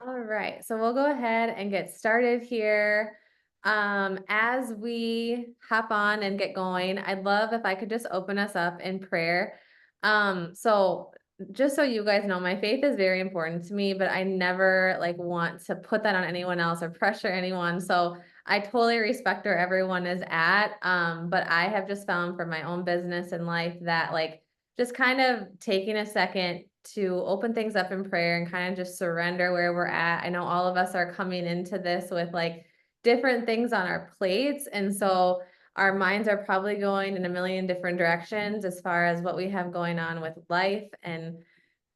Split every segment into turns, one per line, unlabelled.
All right, so we'll go ahead and get started here. As we hop on and get going, I'd love if I could just open us up in prayer. So just so you guys know, my faith is very important to me, but I never like want to put that on anyone else or pressure anyone. So I totally respect where everyone is at. But I have just found for my own business and life that like just kind of taking a second to open things up in prayer and kind of just surrender where we're at. I know all of us are coming into this with like different things on our plates. And so our minds are probably going in a million different directions as far as what we have going on with life and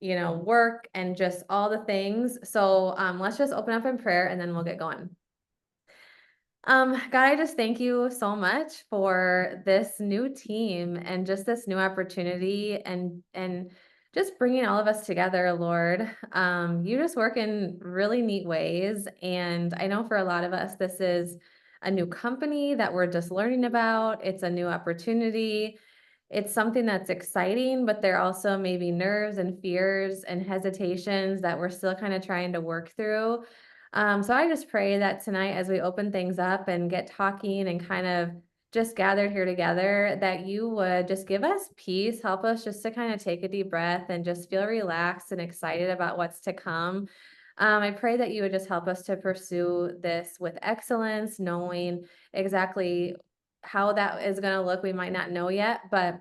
work and just all the things. So let's just open up in prayer and then we'll get going. God, I just thank you so much for this new team and just this new opportunity and just bringing all of us together, Lord. You just work in really neat ways, and I know for a lot of us, this is a new company that we're just learning about. It's a new opportunity. It's something that's exciting, but there also may be nerves and fears and hesitations that we're still kind of trying to work through. So I just pray that tonight, as we open things up and get talking and kind of just gathered here together, that you would just give us peace, help us just to kind of take a deep breath and just feel relaxed and excited about what's to come. I pray that you would just help us to pursue this with excellence, knowing exactly how that is going to look. We might not know yet, but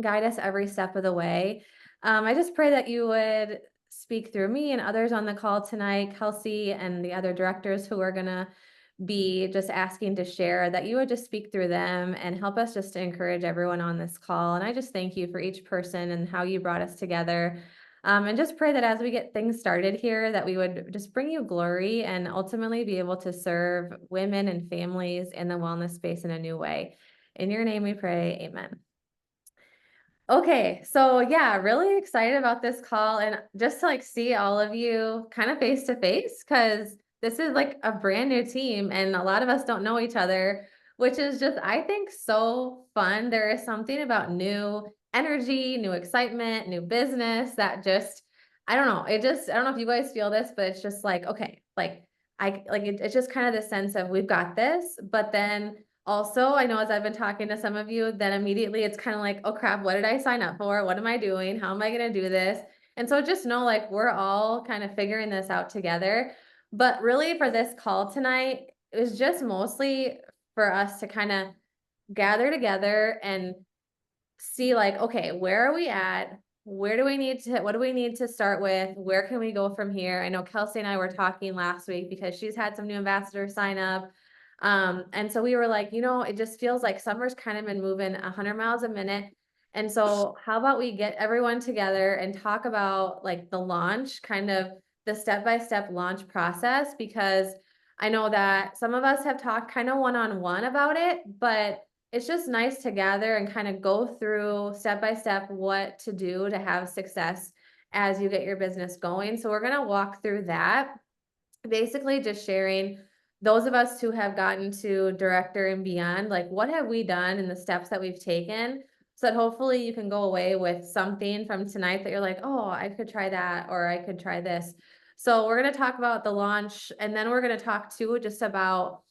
guide us every step of the way. I just pray that you would speak through me and others on the call tonight, Kelsey and the other directors who are going to be just asking to share, that you would just speak through them and help us just to encourage everyone on this call. And I just thank you for each person and how you brought us together. And just pray that as we get things started here, that we would just bring you glory and ultimately be able to serve women and families in the wellness space in a new way. In your name we pray, amen. Okay, so yeah, really excited about this call and just to like see all of you kind of face to face because this is like a brand new team and a lot of us don't know each other, which is just, I think, so fun. There is something about new energy, new excitement, new business that just, I don't know, I don't know if you guys feel this, but it's just like, okay, like it's just kind of the sense of we've got this, but then also, I know as I've been talking to some of you, then immediately it's kind of like, oh crap, what did I sign up for? What am I doing? How am I going to do this? And so just know like we're all kind of figuring this out together. But really for this call tonight, it was just mostly for us to kind of gather together and see like, okay, where are we at? What do we need to start with? Where can we go from here? I know Kelsey and I were talking last week because she's had some new ambassadors sign up. And so we were like, it just feels like summer's kind of been moving 100 miles a minute. And so how about we get everyone together and talk about like the launch, kind of the step-by-step launch process, because I know that some of us have talked kind of one-on-one about it, but it's just nice to gather and kind of go through step by step what to do to have success as you get your business going. So we're going to walk through that, basically just sharing those of us who have gotten to director and beyond, like what have we done and the steps that we've taken, so that hopefully you can go away with something from tonight that you're like, oh, I could try that or I could try this. So we're going to talk about the launch, and then we're going to talk too just about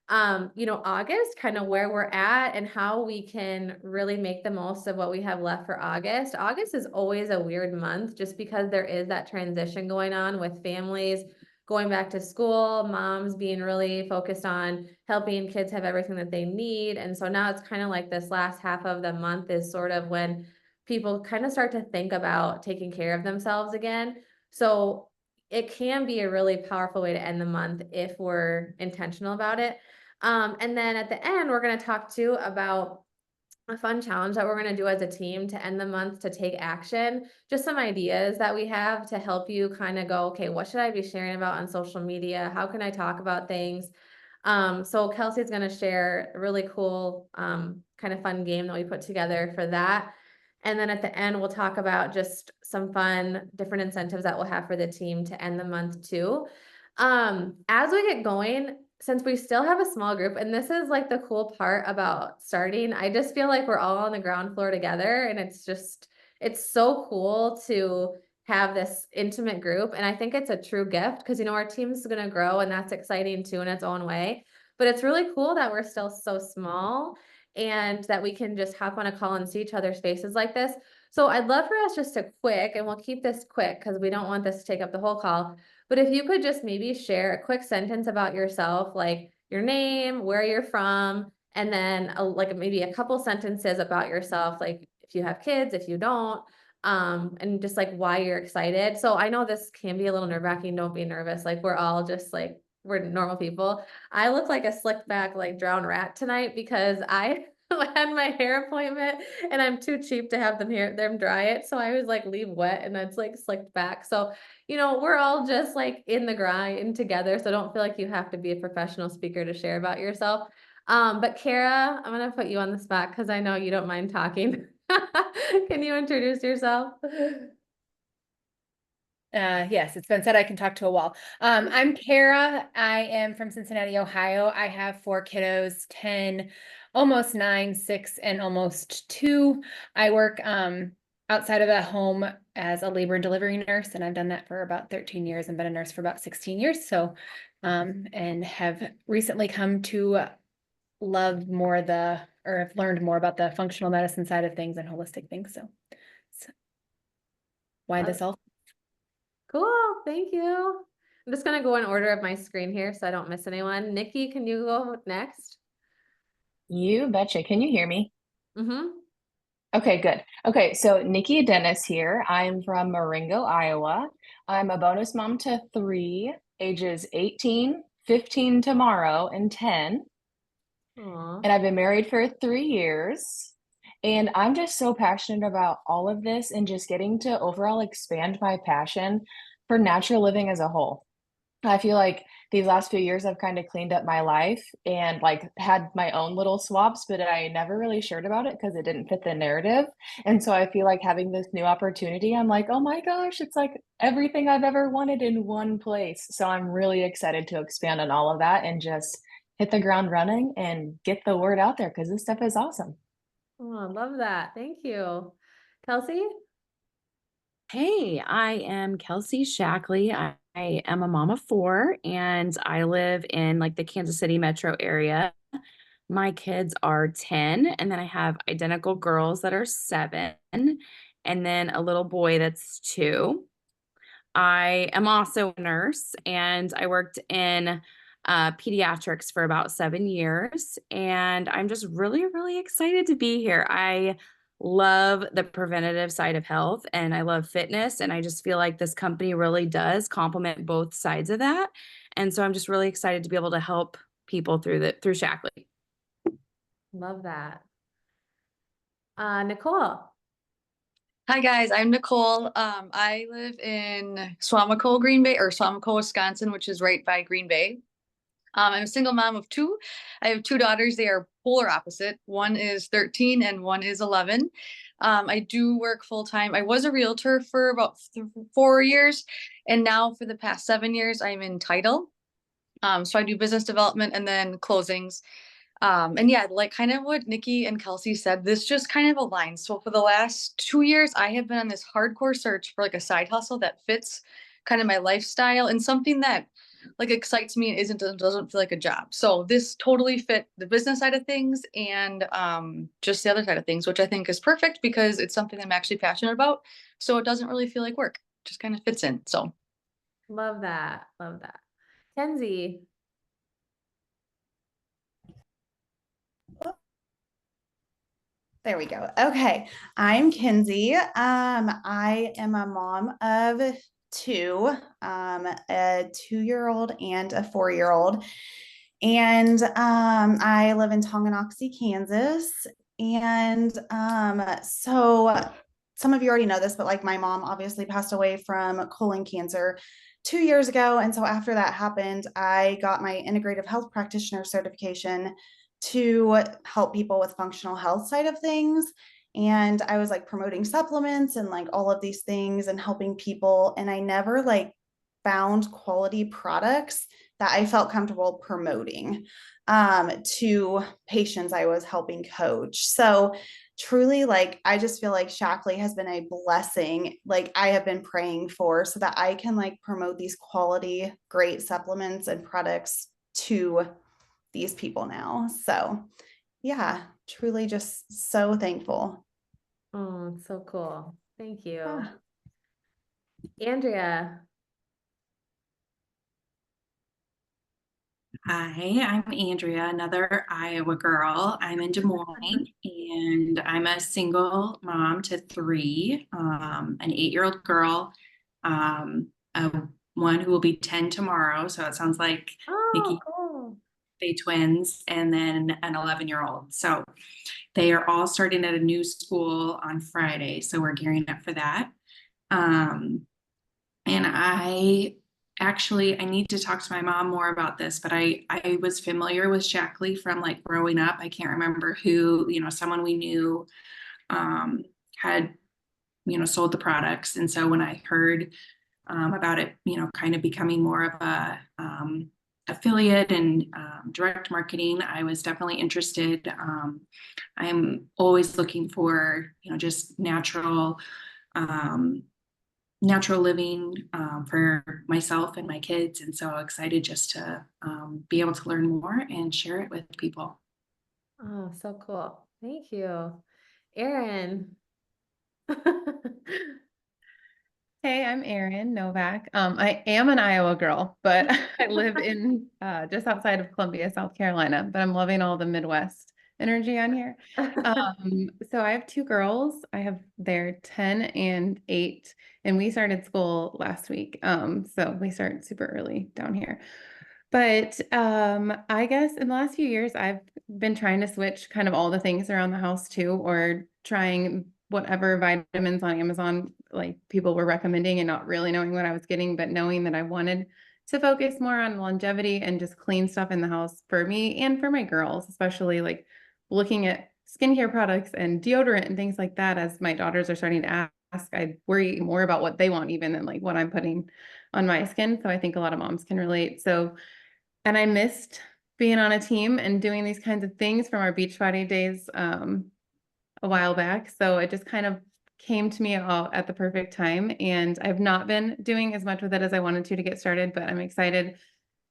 August, kind of where we're at and how we can really make the most of what we have left for August. August is always a weird month just because there is that transition going on with families going back to school, moms being really focused on helping kids have everything that they need. And so now it's kind of like this last half of the month is sort of when people kind of start to think about taking care of themselves again. So it can be a really powerful way to end the month if we're intentional about it. And then at the end, we're going to talk too about a fun challenge that we're going to do as a team to end the month to take action. Just some ideas that we have to help you kind of go, okay, what should I be sharing about on social media? How can I talk about things? So Kelsey's going to share a really cool, kind of fun game that we put together for that. And then at the end, we'll talk about just some fun, different incentives that we'll have for the team to end the month too. As we get going, since we still have a small group, and this is like the cool part about starting, I just feel like we're all on the ground floor together, and it's so cool to have this intimate group. And I think it's a true gift because, our team is going to grow and that's exciting too in its own way. But it's really cool that we're still so small and that we can just hop on a call and see each other's faces like this. So I'd love for us just to quick, and we'll keep this quick because we don't want this to take up the whole call. But if you could just maybe share a quick sentence about yourself, like your name, where you're from, and then like maybe a couple sentences about yourself, like if you have kids, if you don't, and just like why you're excited. So I know this can be a little nerve-wracking. Don't be nervous. Like we're all just like we're normal people. I look like a slicked back like drowned rat tonight because I had my hair appointment and I'm too cheap to have them dry it. So I was like leave wet and it's like slicked back. So, we're all just like in the grind together. So don't feel like you have to be a professional speaker to share about yourself. But Kara, I'm gonna put you on the spot because I know you don't mind talking. Can you introduce yourself?
Yes, it's been said I can talk to a wall. I'm Kara. I am from Cincinnati, Ohio. I have 4 kiddos, 10, almost 9, 6, and almost 2. I work outside of the home as a labor and delivery nurse, and I've done that for about 13 years and been a nurse for about 16 years. So, and have recently come to love more or have learned more about the functional medicine side of things and holistic things. So why this all?
Cool, thank you. I'm just gonna go in order of my screen here so I don't miss anyone. Nikki, can you go next?
You betcha. Can you hear me?
Mm-hmm.
Okay, good. Okay, so Nikki Dennis here. I'm from Marengo, Iowa. I'm a bonus mom to 3, ages 18, 15 tomorrow, and 10.
Aw.
And I've been married for 3 years. And I'm just so passionate about all of this and just getting to overall expand my passion for natural living as a whole. I feel like these last few years I've kind of cleaned up my life and like had my own little swaps, but I never really shared about it because it didn't fit the narrative. And so I feel like having this new opportunity, I'm like, oh my gosh, it's like everything I've ever wanted in one place. So I'm really excited to expand on all of that and just hit the ground running and get the word out there because this stuff is awesome.
Oh, I love that. Thank you. Kelsey?
Hey, I am Kelsey Shackley. I am a mom of 4 and I live in like the Kansas City metro area. My kids are 10, and then I have identical girls that are 7, and then a little boy that's 2. I am also a nurse and I worked in pediatrics for about 7 years. And I'm just really, really excited to be here. I love the preventative side of health and I love fitness. And I just feel like this company really does complement both sides of that. And so I'm just really excited to be able to help people through Shackley.
Love that. Nicole?
Hi guys, I'm Nicole. I live in Swamico, Green Bay, or Swamico, Wisconsin, which is right by Green Bay. I'm a single mom of 2. I have 2 daughters. They are polar opposite. One is 13 and one is 11. I do work full time. I was a realtor for about 4 years, and now for the past 7 years, I'm in title. So I do business development and then closings. And yeah, like kind of what Nikki and Kelsey said, this just kind of aligns. So for the last 2 years, I have been on this hardcore search for like a side hustle that fits kind of my lifestyle and something that like excites me and doesn't feel like a job. So this totally fit the business side of things and just the other side of things, which I think is perfect because it's something I'm actually passionate about. So it doesn't really feel like work. Just kind of fits in. So
Love that. Love that. Kenzie?
There we go. Okay. I'm Kinsey. I am a mom of 2, a 2-year-old and a 4-year-old. And I live in Tonganoxie, Kansas. And so some of you already know this, but like my mom obviously passed away from colon cancer 2 years ago. And so after that happened, I got my integrative health practitioner certification to help people with functional health side of things. And I was like promoting supplements and like all of these things and helping people. And I never like found quality products that I felt comfortable promoting to patients I was helping coach. So truly, like, I just feel like Shackley has been a blessing, like I have been praying for, so that I can like promote these quality, great supplements and products to these people now. So yeah, truly just so thankful.
Oh, it's so cool. Thank you.
Yeah.
Andrea.
Hi, I'm Andrea, another Iowa girl. I'm in Des Moines and I'm a single mom to three, an 8-year-old girl, a one who will be 10 tomorrow. So it sounds like
Oh,
Nikki
cool.
Faye twins, and then an 11-year-old. So they are all starting at a new school on Friday. So we're gearing up for that. And I need to talk to my mom more about this, but I was familiar with Shackley from like growing up. I can't remember who, someone we knew had, sold the products. And so when I heard about it, kind of becoming more of a affiliate and direct marketing, I was definitely interested. I'm always looking for, just natural living for myself and my kids. And so excited just to be able to learn more and share it with people.
Oh, so cool. Thank you. Erin.
Hey, I'm Erin Novak. I am an Iowa girl, but I live in just outside of Columbia, South Carolina, but I'm loving all the Midwest energy on here. So I have two girls. They're 10 and 8, and we started school last week. So we start super early down here. But I guess in the last few years, I've been trying to switch kind of all the things around the house too, or trying whatever vitamins on Amazon, like people were recommending and not really knowing what I was getting, but knowing that I wanted to focus more on longevity and just clean stuff in the house for me and for my girls, especially like looking at skincare products and deodorant and things like that. As my daughters are starting to ask, I worry more about what they want even than like what I'm putting on my skin. So I think a lot of moms can relate. And I missed being on a team and doing these kinds of things from our Beachbody days a while back. So it just kind of came to me all at the perfect time. And I've not been doing as much with it as I wanted to get started, but I'm excited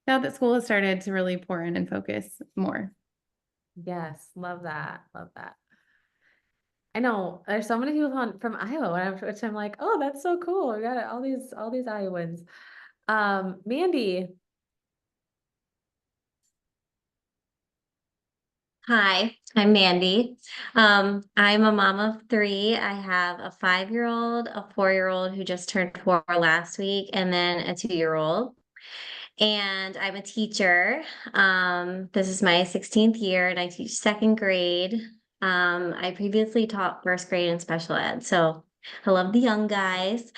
now that school has started to really pour in and focus more.
Yes, love that. Love that. I know there's so many people from Iowa, which I'm like, oh, that's so cool. We got all these Iowans. Mandy.
Hi, I'm Mandy. I'm a mom of 3. I have a 5-year-old, a 4-year-old who just turned 4 last week, and then a 2-year-old. And I'm a teacher. This is my 16th year, and I teach 2nd grade. I previously taught 1st grade and special ed, so I love the young guys.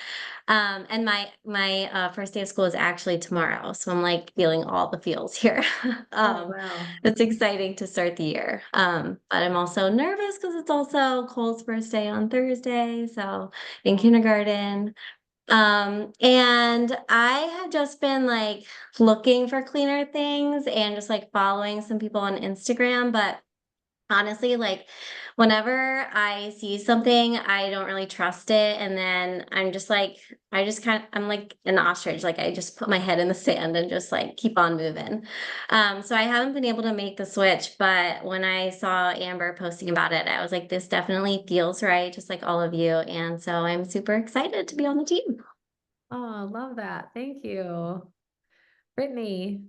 And my first day of school is actually tomorrow, so I'm like feeling all the feels here.
Oh, wow.
It's exciting to start the year. But I'm also nervous because it's also Cole's first day on Thursday, so in kindergarten. And I have just been like looking for cleaner things and just like following some people on Instagram, but honestly, like whenever I see something, I don't really trust it. And then I'm just like, I'm like an ostrich. Like I just put my head in the sand and just like keep on moving. So I haven't been able to make the switch, but when I saw Amber posting about it, I was like, this definitely feels right, just like all of you. And so I'm super excited to be on the team.
Oh, love that. Thank you. Brittany.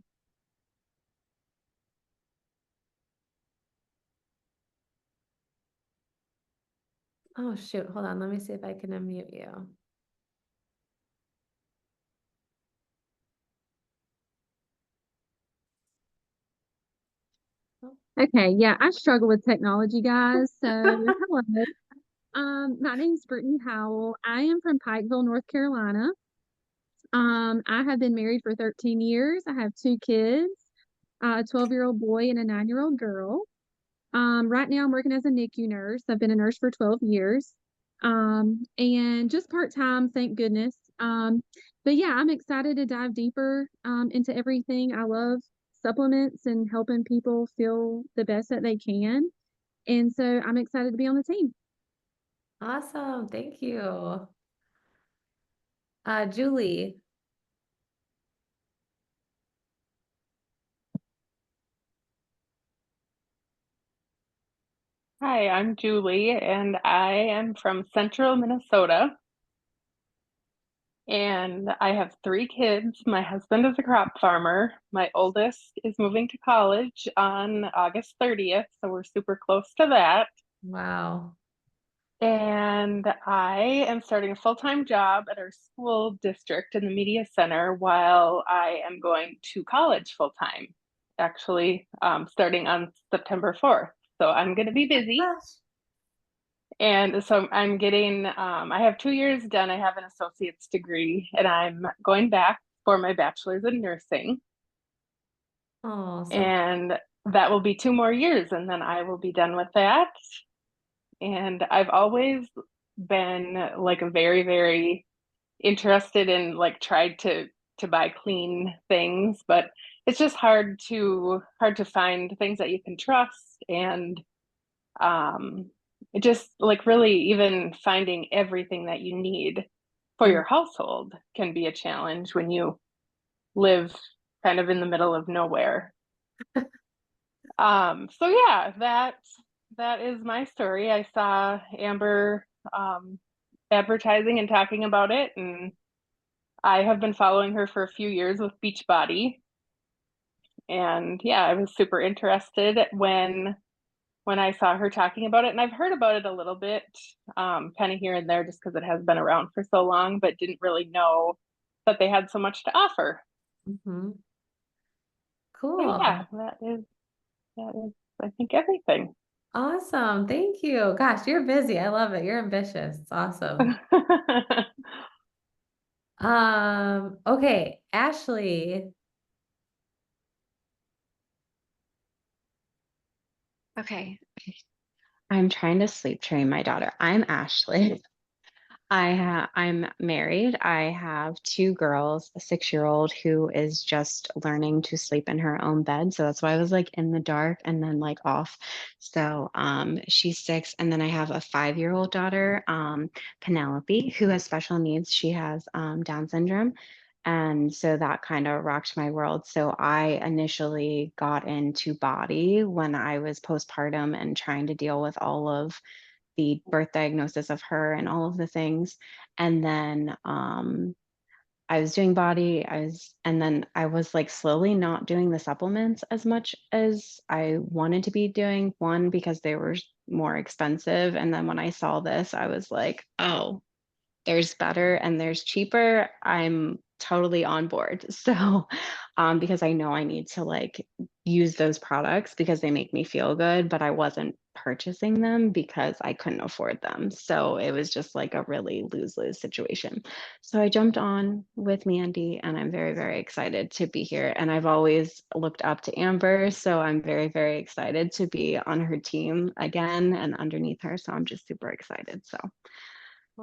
Oh, shoot. Hold on. Let me see if I can unmute you.
Okay, yeah, I struggle with technology, guys. So, hello. My name's Brittany Howell. I am from Pikeville, North Carolina. I have been married for 13 years. I have 2 kids, a 12-year-old boy and a 9-year-old girl. Right now I'm working as a NICU nurse. I've been a nurse for 12 years. And just part-time, thank goodness. But yeah, I'm excited to dive deeper into everything. I love supplements and helping people feel the best that they can. And so I'm excited to be on the team.
Awesome. Thank you. Julie.
Hi, I'm Julie, and I am from central Minnesota. And I have 3 kids. My husband is a crop farmer. My oldest is moving to college on August 30th, so we're super close to that.
Wow.
And I am starting a full-time job at our school district in the media center while I am going to college full-time, actually, starting on September 4th. So I'm going to be busy. And so I'm getting, I have 2 years done. I have an associate's degree, and I'm going back for my bachelor's in nursing.
Oh, so
And that will be 2 more years, and then I will be done with that. And I've always been like a very, very interested in like tried to buy clean things, but it's just hard to find things that you can trust. And it just like really even finding everything that you need for your household can be a challenge when you live kind of in the middle of nowhere. So yeah, that is my story. I saw Amber advertising and talking about it, and I have been following her for a few years with Beachbody. And yeah, I was super interested when I saw her talking about it, and I've heard about it a little bit, kind of here and there, just because it has been around for so long, but didn't really know that they had so much to offer.
mhm.
So
Cool.
yeah, that is, I think, everything.
Awesome. Thank you. Gosh, you're busy. I love it. You're ambitious. It's awesome. Okay, Ashley.
Okay. I'm trying to sleep train my daughter. I'm Ashley. I'm married. I have 2 girls, a 6-year-old who is just learning to sleep in her own bed. So that's why I was like in the dark and then like off. So she's 6. And then I have a 5-year-old daughter, Penelope, who has special needs. She has Down syndrome. And so that kind of rocked my world. So I initially got into body when I was postpartum and trying to deal with all of the birth diagnosis of her and all of the things. And then I was doing body, and then I was like slowly not doing the supplements as much as I wanted to be doing. One, because they were more expensive. And then when I saw this, I was like, oh, there's better and there's cheaper. I'm totally on board. So, because I know I need to like use those products because they make me feel good, but I wasn't purchasing them because I couldn't afford them. So it was just like a really lose-lose situation. So I jumped on with Mandy, and I'm very, very excited to be here. And I've always looked up to Amber. So I'm very, very excited to be on her team again and underneath her. So I'm just super excited. So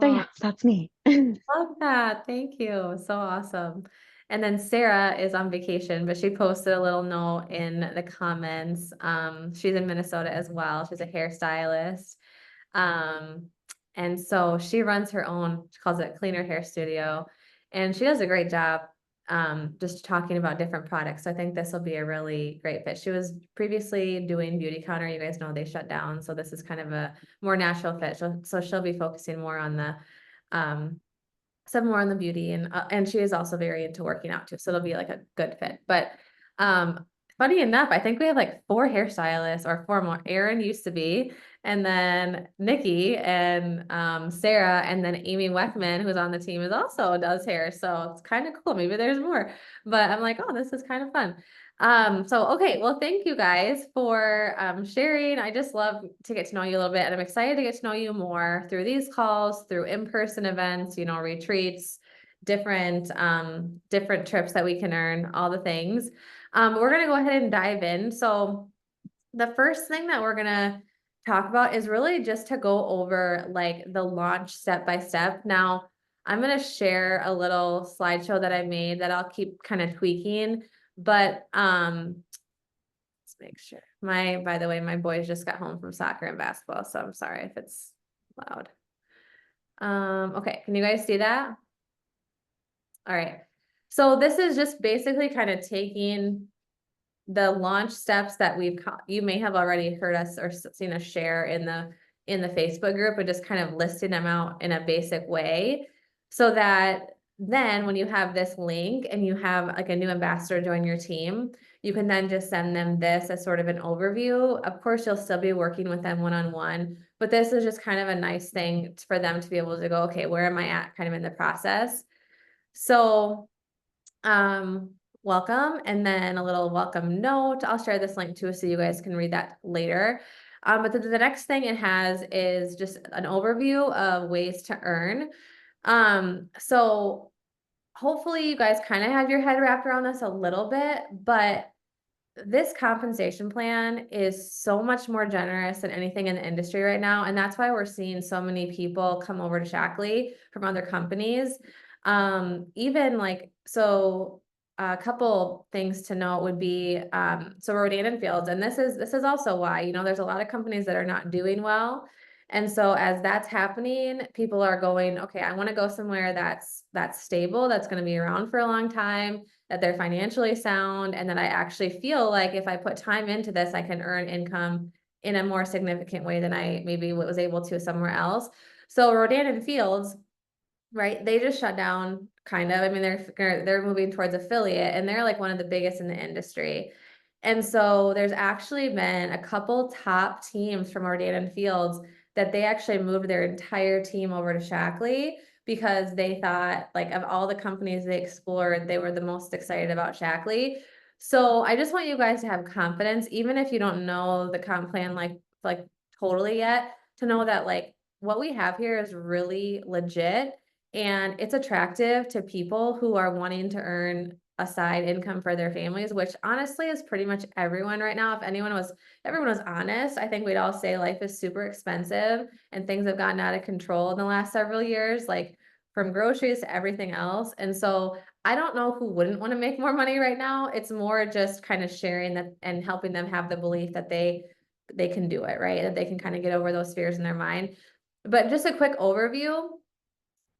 yeah, that's me.
Love that. Thank you. So awesome. And then Sarah is on vacation, but she posted a little note in the comments. She's in Minnesota as well. She's a hairstylist. And so she runs her own, she calls it Cleaner Hair Studio, and she does a great job just talking about different products. So I think this will be a really great fit. She was previously doing Beauty Counter. You guys know they shut down, so this is kind of a more natural fit. So she'll be focusing more on the some more on the beauty, and she is also very into working out too. So it'll be like a good fit. But funny enough, I think we have like 4 hairstylists or 4 more. Erin used to be, and then Nikki and Sarah, and then Amy Weckman, who's on the team, is also does hair. So it's kind of cool. Maybe there's more, but I'm like, oh, this is kind of fun. So okay, well, thank you guys for sharing. I just love to get to know you a little bit, and I'm excited to get to know you more through these calls, through in-person events, you know, retreats, different trips that we can earn, all the things. We're gonna go ahead and dive in. So the first thing that we're gonna talk about is really just to go over like the launch step by step. Now, I'm gonna share a little slideshow that I made that I'll keep kind of tweaking, but make sure. By the way, my boys just got home from soccer and basketball, so I'm sorry if it's loud. Okay, can you guys see that? All right. So this is just basically kind of taking the launch steps that you may have already heard us or seen us share in the Facebook group, but just kind of listing them out in a basic way so that then when you have this link and you have like a new ambassador join your team, you can then just send them this as sort of an overview. Of course, you'll still be working with them one-on-one, but this is just kind of a nice thing for them to be able to go, okay, where am I at kind of in the process? So, welcome, and then a little welcome note. I'll share this link too, so you guys can read that later. But the next thing it has is just an overview of ways to earn. So hopefully you guys kind of have your head wrapped around this a little bit, but this compensation plan is so much more generous than anything in the industry right now. And that's why we're seeing so many people come over to Shackley from other companies. Even like, so a couple things to note would be, so Rodan and Fields, and this is also why, you know, there's a lot of companies that are not doing well. And so as that's happening, people are going, okay, I want to go somewhere that's stable, that's going to be around for a long time, that they're financially sound, and that I actually feel like if I put time into this, I can earn income in a more significant way than I maybe was able to somewhere else. So Rodan and Fields, right, they just shut down kind of. I mean, they're moving towards affiliate, and they're like one of the biggest in the industry. And so there's actually been a couple top teams from Rodan and Fields that they actually moved their entire team over to Shackley because they thought, like, of all the companies they explored, they were the most excited about Shackley. So I just want you guys to have confidence, even if you don't know the comp plan like totally yet, to know that like what we have here is really legit and it's attractive to people who are wanting to earn a side income for their families, which honestly is pretty much everyone right now. If everyone was honest, I think we'd all say life is super expensive and things have gotten out of control in the last several years, like from groceries to everything else. And so I don't know who wouldn't want to make more money right now. It's more just kind of sharing that and helping them have the belief that they can do it, right? That they can kind of get over those fears in their mind. But just a quick overview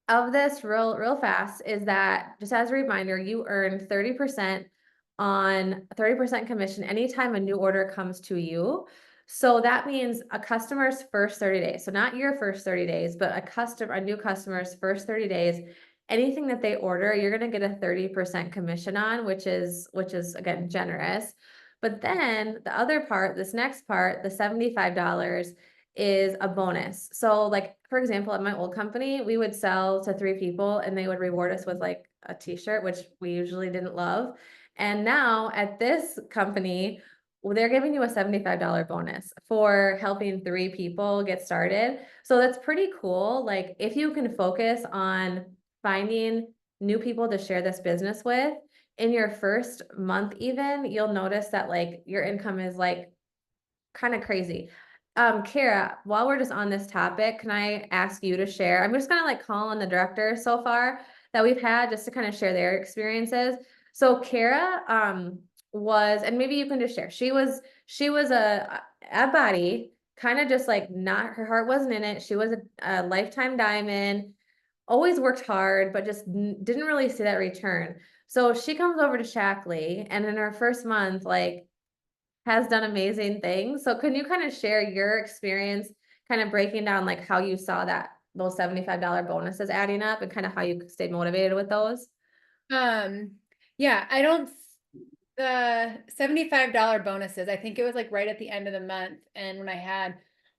of this real fast is that, just as a reminder, you earn 30% on 30% commission anytime a new order comes to you. So that means a customer's first 30 days. So not your first 30 days, but a new customer's first 30 days, anything that they order, you're going to get a 30% commission on, which is again generous. But then the other part, this next part, the $75 is a bonus. So like, for example, at my old company, we would sell to 3 people and they would reward us with like a t-shirt, which we usually didn't love. And now at this company, they're giving you a $75 bonus for helping 3 people get started. So that's pretty cool. Like if you can focus on finding new people to share this business with in your first month, even, you'll notice that like your income is like kind of crazy. Kara, while we're just on this topic, can I ask you to share? I'm just gonna like call on the director so far that we've had just to kind of share their experiences. So Kara, was, and maybe you can just share, she was a body, kind of just like not, her heart wasn't in it. She was a lifetime diamond, always worked hard, but just didn't really see that return. So she comes over to Shackley and in her first month, like, has done amazing things. So can you kind of share your experience, kind of breaking down like how you saw that those $75 bonuses adding up and kind of how you stayed motivated with those?
Yeah, I don't, the $75 bonuses, I think it was like right at the end of the month. And when I had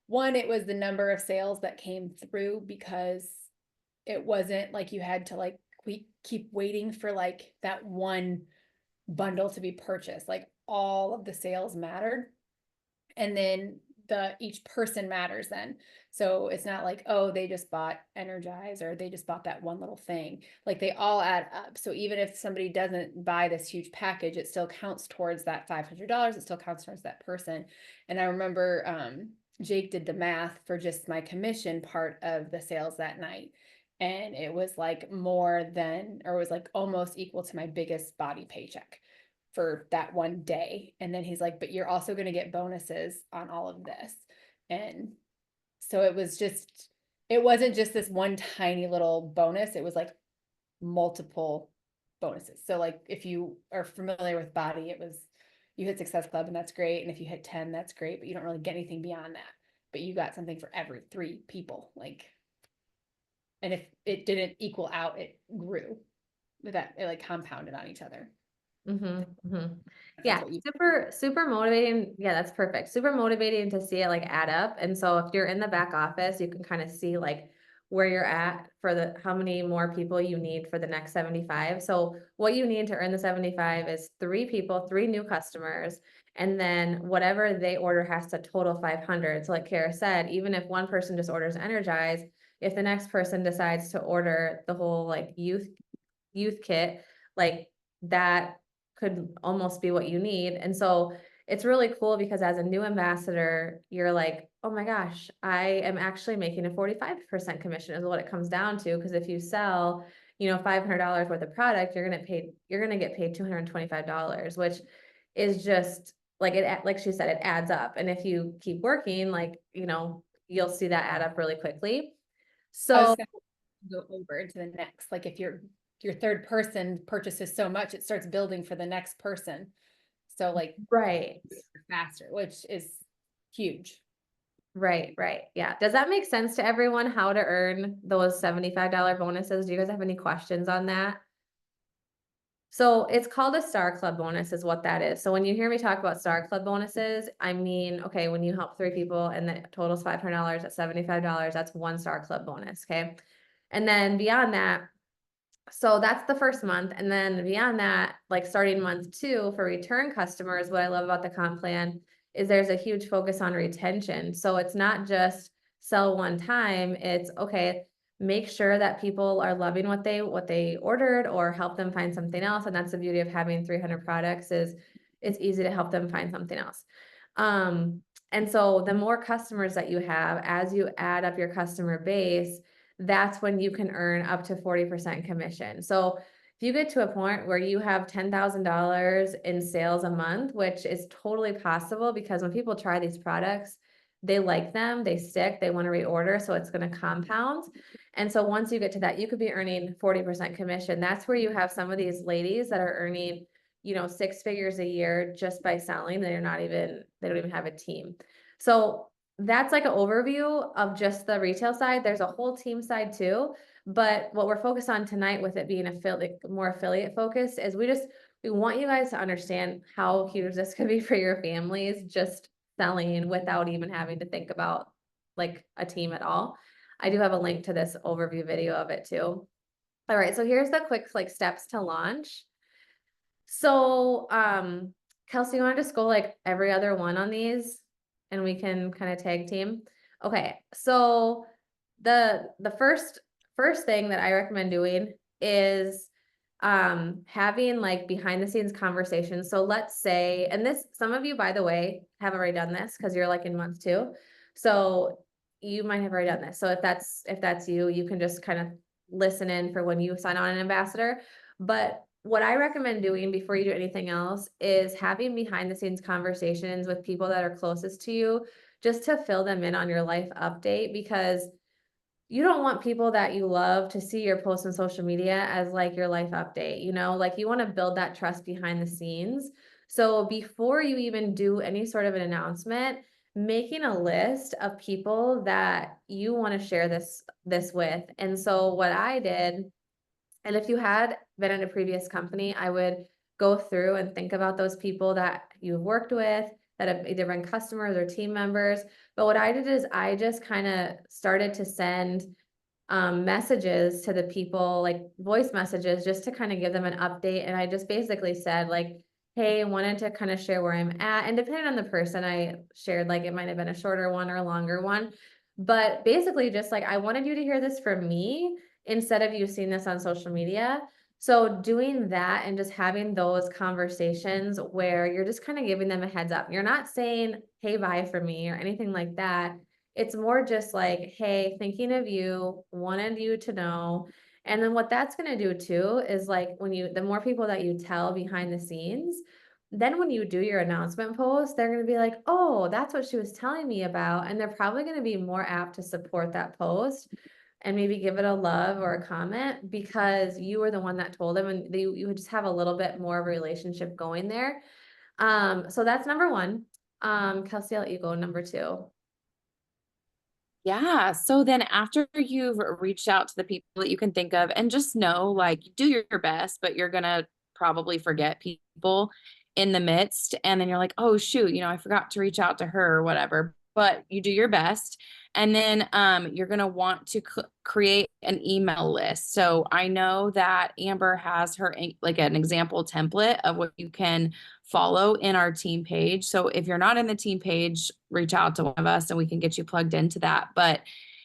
one, it was the number of sales that came through because it wasn't like you had to like keep waiting for like that one bundle to be purchased. Like all of the sales mattered. And then each person matters then. So it's not like, oh, they just bought Energize or they just bought that one little thing. Like they all add up. So even if somebody doesn't buy this huge package, it still counts towards that $500. It still counts towards that person. And I remember Jake did the math for just my commission part of the sales that night. And it was like more than, or it was like almost equal to my biggest body paycheck. for that one day. And then he's like, but you're also going to get bonuses on all of this. And so it wasn't just this one tiny little bonus. It was like multiple bonuses. So like if you are familiar with Body, it was you hit Success Club and that's great. And if you hit 10, that's great, but you don't really get anything beyond that. But you got something for every 3 people. Like, and if it didn't equal out, it grew. That it like compounded on each other.
Yeah, super motivating. Yeah, that's perfect. Super motivating to see it like add up. And so if you're in the back office, you can kind of see like where you're at for how many more people you need for the next 75. So what you need to earn the 75 is 3 people, 3 new customers, and then whatever they order has to total 500. So like Kara said, even if one person just orders Energize, if the next person decides to order the whole like youth kit, like that could almost be what you need. And so it's really cool because as a new ambassador, you're like, oh my gosh, I am actually making a 45% commission is what it comes down to. Because if you sell, $500 worth of product, you're going to get paid $225, which is just like it, like she said, it adds up. And if you keep working, like, you'll see that add up really quickly. So
go over into the next, like if your third person purchases so much, it starts building for the next person. So like
right,
faster, which is huge.
Right. Yeah. Does that make sense to everyone how to earn those $75 bonuses? Do you guys have any questions on that? So it's called a Star Club bonus is what that is. So when you hear me talk about Star Club bonuses, I mean, okay, when you help 3 people and the total's $500 at $75, that's 1 Star Club bonus. Okay. And then beyond that, so that's the first month. And then beyond that, like starting month 2 for return customers, what I love about the comp plan is there's a huge focus on retention. So it's not just sell one time. It's okay, make sure that people are loving what they ordered or help them find something else. And that's the beauty of having 300 products is it's easy to help them find something else. And so the more customers that you have, as you add up your customer base, that's when you can earn up to 40% commission. So if you get to a point where you have $10,000 in sales a month, which is totally possible because when people try these products, they like them, they stick, they want to reorder, so it's going to compound. And so once you get to that, you could be earning 40% commission. That's where you have some of these ladies that are earning, 6 figures a year just by selling. They don't even have a team. So that's like an overview of just the retail side. There's a whole team side too. But what we're focused on tonight with it being more affiliate focused is we want you guys to understand how huge this could be for your families, just selling without even having to think about like a team at all. I do have a link to this overview video of it too. All right, so here's the quick like steps to launch. So Kelsey, you want to just go like every other one on these and we can kind of tag team? Okay, so the first thing that I recommend doing is having like behind the scenes conversations. So let's say, and this, some of you, by the way, have already done this because you're like in month 2. So you might have already done this. So if that's you, you can just kind of listen in for when you sign on an ambassador. But what I recommend doing before you do anything else is having behind the scenes conversations with people that are closest to you, just to fill them in on your life update, because you don't want people that you love to see your posts on social media as like your life update, like you want to build that trust behind the scenes. So before you even do any sort of an announcement, making a list of people that you want to share this with. And so what I did, and if you had been in a previous company, I would go through and think about those people that you've worked with that have either been customers or team members. But what I did is I just kind of started to send messages to the people, like voice messages, just to kind of give them an update. And I just basically said like, hey, I wanted to kind of share where I'm at. And depending on the person, I shared like it might have been a shorter one or a longer one. But basically just like, I wanted you to hear this from me instead of you seeing this on social media. So doing that and just having those conversations where you're just kind of giving them a heads up. You're not saying, hey, bye for me or anything like that. It's more just like, hey, thinking of you, wanted you to know. And then what that's gonna do too is like the more people that you tell behind the scenes, then when you do your announcement post, they're gonna be like, oh, that's what she was telling me about. And they're probably gonna be more apt to support that post and maybe give it a love or a comment because you were the one that told them and you would just have a little bit more of a relationship going there. So that's number one. Kelsey, I'll let you go number two.
Yeah. So then after you've reached out to the people that you can think of and just know, like, do your best, but you're going to probably forget people in the midst. And then you're like, oh, shoot, I forgot to reach out to her or whatever, but you do your best. And then you're going to want to create an email list. So I know that Amber has like an example template of what you can follow in our team page. So if you're not in the team page, reach out to one of us and we can get you plugged into that. But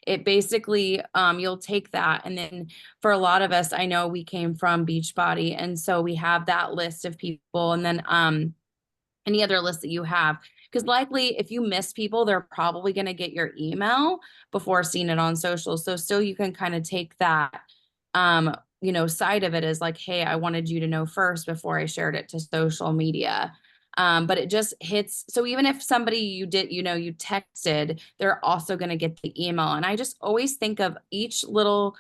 it basically, you'll take that. And then for a lot of us, I know we came from Beachbody. And so we have that list of people. And then any other list that you have. Because likely if you miss people, they're probably going to get your email before seeing it on social. So still you can kind of take that, side of it as like, hey, I wanted you to know first before I shared it to social media. But it just hits. So even if somebody you texted, they're also going to get the email. And I just always think of each little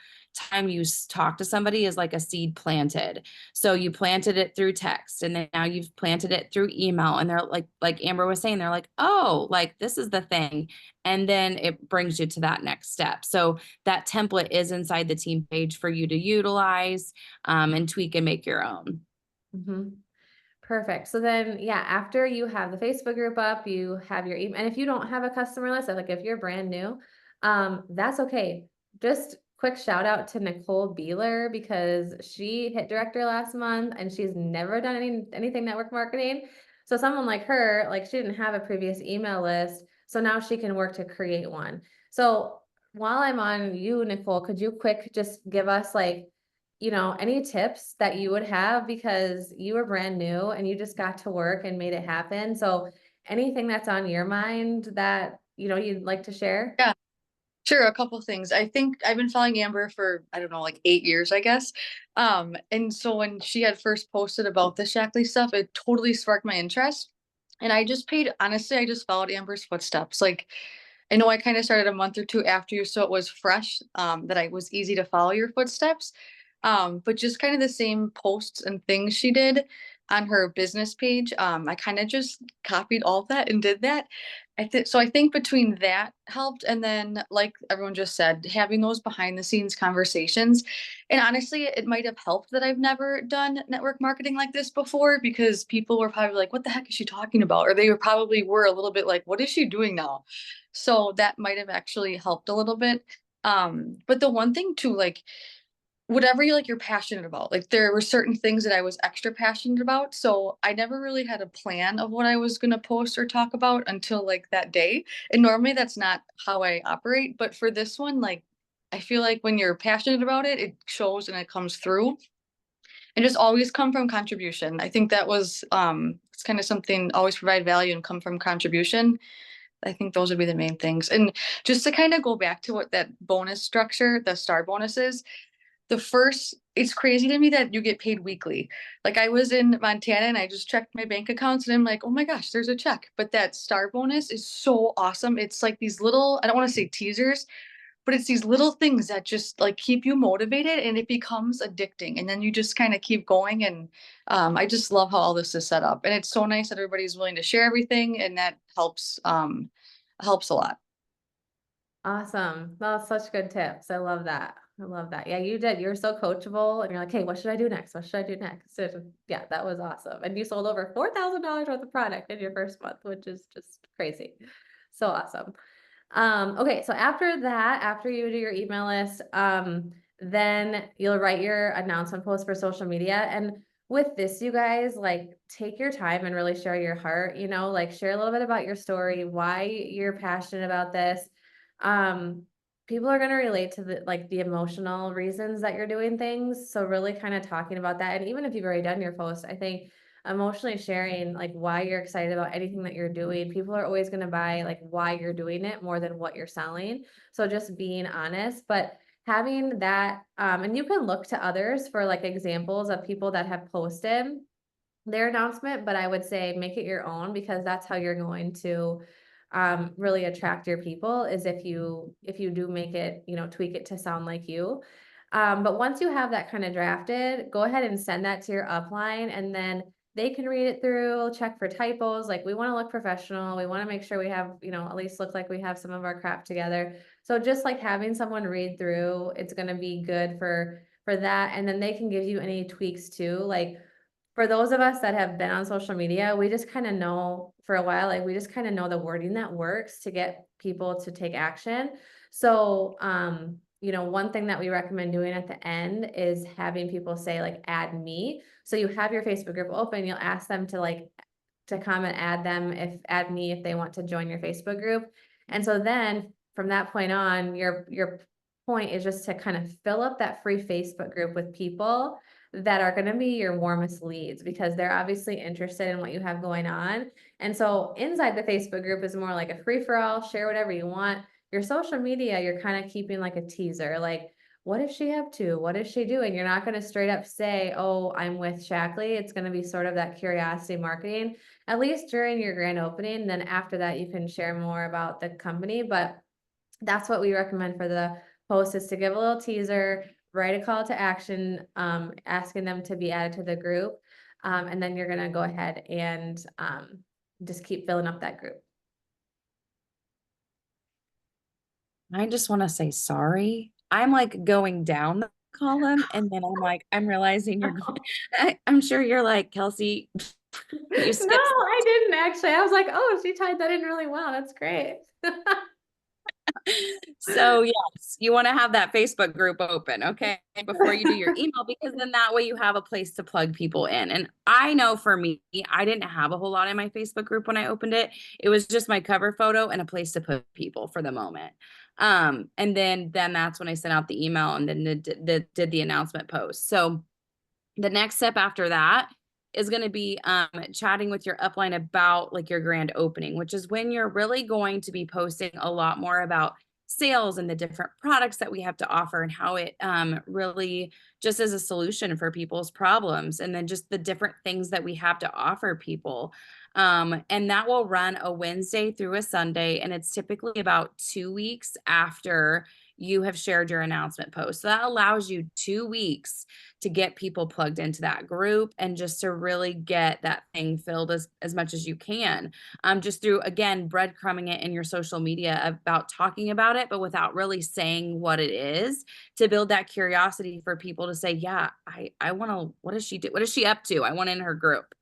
time you talk to somebody is like a seed planted. So you planted it through text and then now you've planted it through email and they're like Amber was saying, they're like, oh, like this is the thing. And then it brings you to that next step. So that template is inside the team page for you to utilize and tweak and make your own.
Mm-hmm. Perfect. So then, yeah, after you have the Facebook group up, you have your email, and if you don't have a customer list, like if you're brand new, that's okay. Just quick shout out to Nicole Beeler because she hit director last month and she's never done anything network marketing. So someone like her, like she didn't have a previous email list, so now she can work to create one. So while I'm on you, Nicole, could you quick just give us like any tips that you would have because you were brand new and you just got to work and made it happen. So anything that's on your mind that, you'd like to share?
Yeah, sure. A couple things. I think I've been following Amber for, I don't know, like 8 years, I guess. And so when she had first posted about the Shackley stuff, it totally sparked my interest. And honestly, I just followed Amber's footsteps. Like, I know I kind of started a month or two after you, so it was fresh, that I was easy to follow your footsteps. But just kind of the same posts and things she did on her business page. I kind of just copied all of that and did that. I think between that helped, and then like everyone just said, having those behind the scenes conversations. And honestly, it might have helped that I've never done network marketing like this before because people were probably like, "What the heck is she talking about?" Or they probably were a little bit like, "What is she doing now?" So that might have actually helped a little bit. But the one thing too, like whatever you're passionate about. Like there were certain things that I was extra passionate about. So I never really had a plan of what I was going to post or talk about until like that day. And normally that's not how I operate. But for this one, like I feel like when you're passionate about it, it shows and it comes through. And just always come from contribution. I think that was it's kind of something, always provide value and come from contribution. I think those would be the main things. And just to kind of go back to what that bonus structure, the star bonuses, it's crazy to me that you get paid weekly. Like I was in Montana and I just checked my bank accounts and I'm like, oh my gosh, there's a check. But that star bonus is so awesome. It's like these little, I don't want to say teasers, but it's these little things that just like keep you motivated and it becomes addicting. And then you just kind of keep going. And I just love how all this is set up. And it's so nice that everybody's willing to share everything. And that helps a lot.
Awesome. That's such good tips. I love that. I love that. Yeah, you did. You're so coachable and you're like, hey, what should I do next? What should I do next? So, yeah, that was awesome. And you sold over $4,000 worth of product in your first month, which is just crazy. So awesome. Okay, so after that, after you do your email list, then you'll write your announcement post for social media. And with this, you guys, like take your time and really share your heart, like share a little bit about your story, why you're passionate about this. People are going to relate to the emotional reasons that you're doing things. So really kind of talking about that. And even if you've already done your post, I think emotionally sharing like why you're excited about anything that you're doing. People are always going to buy like why you're doing it more than what you're selling. So just being honest, but having that, and you can look to others for like examples of people that have posted their announcement, but I would say make it your own, because that's how you're going to really attract your people, is if you do make it, tweak it to sound like you. But once you have that kind of drafted, go ahead and send that to your upline, and then they can read it through, check for typos. Like, we want to look professional. We want to make sure we have, at least look like we have some of our crap together. So just like having someone read through, it's going to be good for that. And then they can give you any tweaks too. Like, for those of us that have been on social media, we just kind of know for a while, like we just kind of know the wording that works to get people to take action. So, one thing that we recommend doing at the end is having people say like, add me. So you have your Facebook group open, you'll ask them to come and add me if they want to join your Facebook group. And so then from that point on, your point is just to kind of fill up that free Facebook group with people that are going to be your warmest leads, because they're obviously interested in what you have going on. And so inside the Facebook group is more like a free-for-all, share whatever you want. Your social media, you're kind of keeping like a teaser, like, what is she up to? What is she doing? You're not going to straight up say, oh, I'm with Shackley. It's going to be sort of that curiosity marketing, at least during your grand opening. Then after that, you can share more about the company. But that's what we recommend for the post, is to give a little teaser, write a call to action, asking them to be added to the group. And then you're going to go ahead and just keep filling up that group.
I just want to say sorry. I'm like going down the column, and then I'm realizing you're going, I'm sure you're like, Kelsey, you skipped.
No, I didn't actually. I was like, oh, she tied that in really well. That's great.
So yes, you want to have that Facebook group open, okay, before you do your email, because then that way you have a place to plug people in. And I know for me, I didn't have a whole lot in my Facebook group when I opened it. It was just my cover photo and a place to put people for the moment. And then that's when I sent out the email and then did the announcement post. So the next step after that is going to be chatting with your upline about like your grand opening, which is when you're really going to be posting a lot more about sales and the different products that we have to offer, and how it really just is a solution for people's problems, and then just the different things that we have to offer people. And that will run a Wednesday through a Sunday, and it's typically about 2 weeks after you have shared your announcement post. So that allows you 2 weeks to get people plugged into that group and just to really get that thing filled as much as you can. Just through, again, breadcrumbing it in your social media about talking about it, but without really saying what it is, to build that curiosity for people to say, yeah, I want to, what does she do? What is she up to? I want in her group.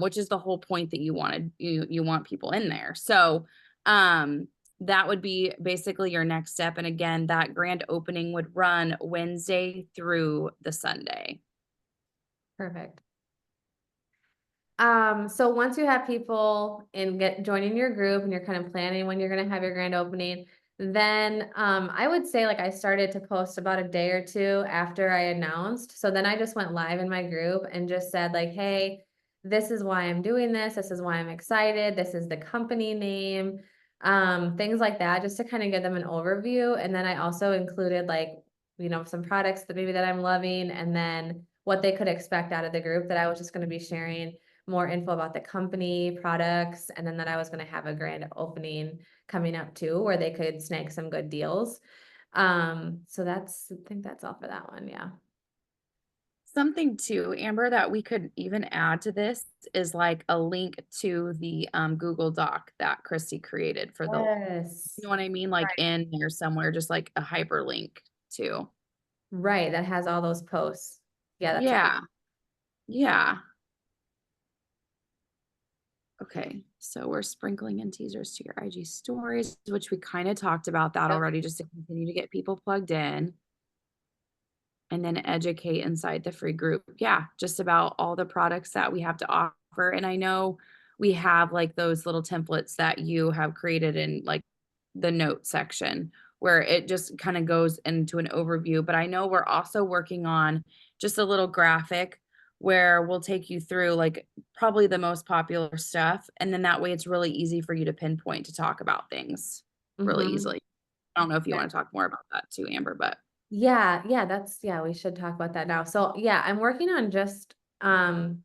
Which is the whole point that you want people in there. So, that would be basically your next step. And again, that grand opening would run Wednesday through the Sunday.
Perfect. So once you have people joining your group and you're kind of planning when you're going to have your grand opening, then I would say, like, I started to post about a day or two after I announced. So then I just went live in my group and just said like, hey, this is why I'm doing this. This is why I'm excited. This is the company name. Things like that, just to kind of give them an overview. And then I also included like, some products that I'm loving, and then what they could expect out of the group, that I was just going to be sharing more info about the company, products, and then that I was going to have a grand opening coming up too, where they could snag some good deals. So I think that's all for that one. Yeah.
Something too, Amber, that we could even add to this is like a link to the Google Doc that Christy created for the,
Yes.
you know what I mean? Like
Right.
in there somewhere, just like a hyperlink too.
Right. That has all those posts. Yeah. That's
Yeah. Yeah. Okay. So we're sprinkling in teasers to your IG stories, which we kind of talked about that already, just to continue to get people plugged in. And then educate inside the free group. Yeah, just about all the products that we have to offer. And I know we have like those little templates that you have created in like the note section, where it just kind of goes into an overview. But I know we're also working on just a little graphic where we'll take you through like probably the most popular stuff. And then that way it's really easy for you to pinpoint to talk about things really
Mhm.
easily. I don't know if you want to talk more about that too, Amber, but
Yeah, yeah, we should talk about that now. So yeah, I'm working on just kind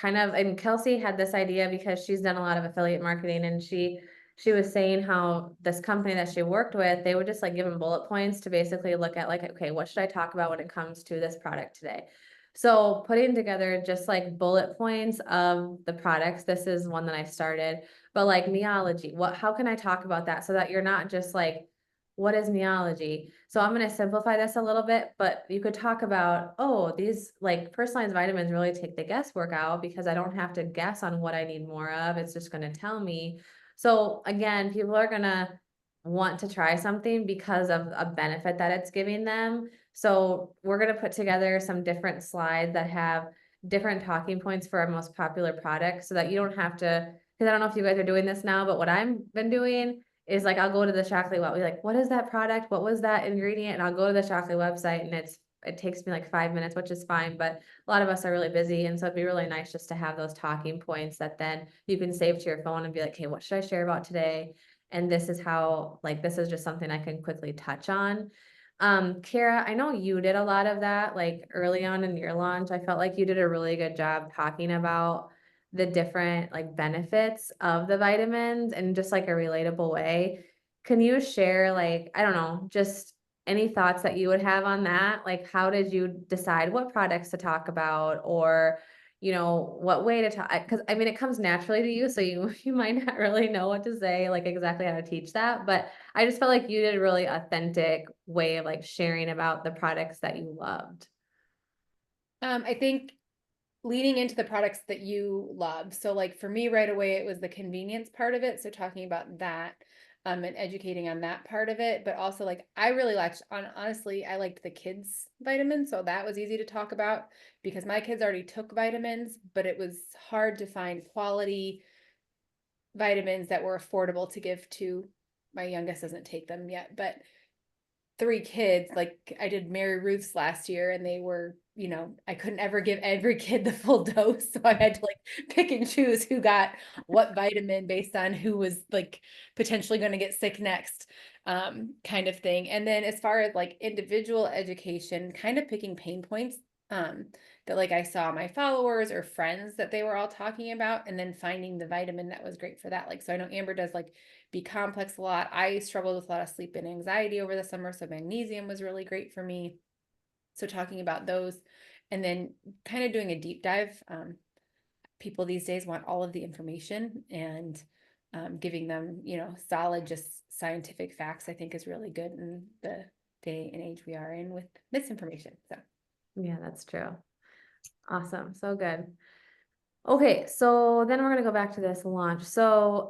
of, and Kelsey had this idea because she's done a lot of affiliate marketing, and she was saying how this company that she worked with, they would just like give them bullet points to basically look at like, okay, what should I talk about when it comes to this product today? So putting together just like bullet points of the products, this is one that I started, but like Meology, how can I talk about that so that you're not just like, what is Meology? So I'm going to simplify this a little bit, but you could talk about, oh, these like personalized vitamins really take the guesswork out because I don't have to guess on what I need more of. It's just going to tell me. So again, people are going to want to try something because of a benefit that it's giving them. So we're going to put together some different slides that have different talking points for our most popular products so that you don't have to, because I don't know if you guys are doing this now, but what I've been doing is like, I'll go to the Shaklee web, like, what is that product? What was that ingredient? And I'll go to the Shaklee website and it takes me like 5 minutes, which is fine, but a lot of us are really busy. And so it'd be really nice just to have those talking points that then you can save to your phone and be like, hey, what should I share about today? And this is how, like, this is just something I can quickly touch on. Kara, I know you did a lot of that, like early on in your launch. I felt like you did a really good job talking about the different like benefits of the vitamins in just like a relatable way. Can you share like, I don't know, just any thoughts that you would have on that? Like, how did you decide what products to talk about, or, what way to talk? Because I mean, it comes naturally to you, so you might not really know what to say, like exactly how to teach that. But I just felt like you did a really authentic way of like sharing about the products that you loved.
I think leaning into the products that you love. So like for me right away, it was the convenience part of it. So talking about that, and educating on that part of it, but also like I really liked honestly, I liked the kids vitamins. So that was easy to talk about because my kids already took vitamins, but it was hard to find quality vitamins that were affordable to give to my youngest doesn't take them yet, but 3 kids, like I did Mary Ruth's last year and they were, I couldn't ever give every kid the full dose. So I had to like pick and choose who got what vitamin based on who was like potentially going to get sick next, kind of thing. And then as far as like individual education, kind of picking pain points, that like I saw my followers or friends that they were all talking about, and then finding the vitamin that was great for that. Like, so I know Amber does like B complex a lot. I struggled with a lot of sleep and anxiety over the summer, so magnesium was really great for me. So talking about those, and then kind of doing a deep dive. People these days want all of the information, and giving them, solid, just scientific facts, I think is really good in the day and age we are in with misinformation. So
Yeah, that's true. Awesome. So good. Okay, so then we're gonna go back to this launch. So,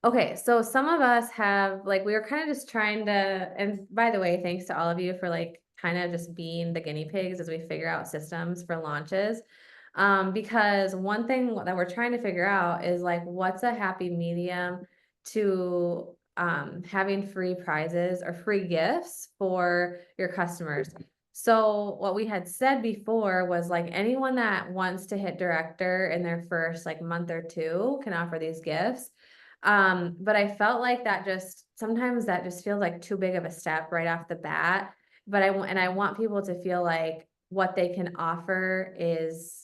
okay, so some of us have like, we were kind of just trying to, and by the way, thanks to all of you for like kind of just being the guinea pigs as we figure out systems for launches. Because one thing that we're trying to figure out is like, what's a happy medium to having free prizes or free gifts for your customers. So what we had said before was like anyone that wants to hit director in their first like month or 2 can offer these gifts. But I felt like that sometimes that just feels like too big of a step right off the bat. But I want people to feel like what they can offer is,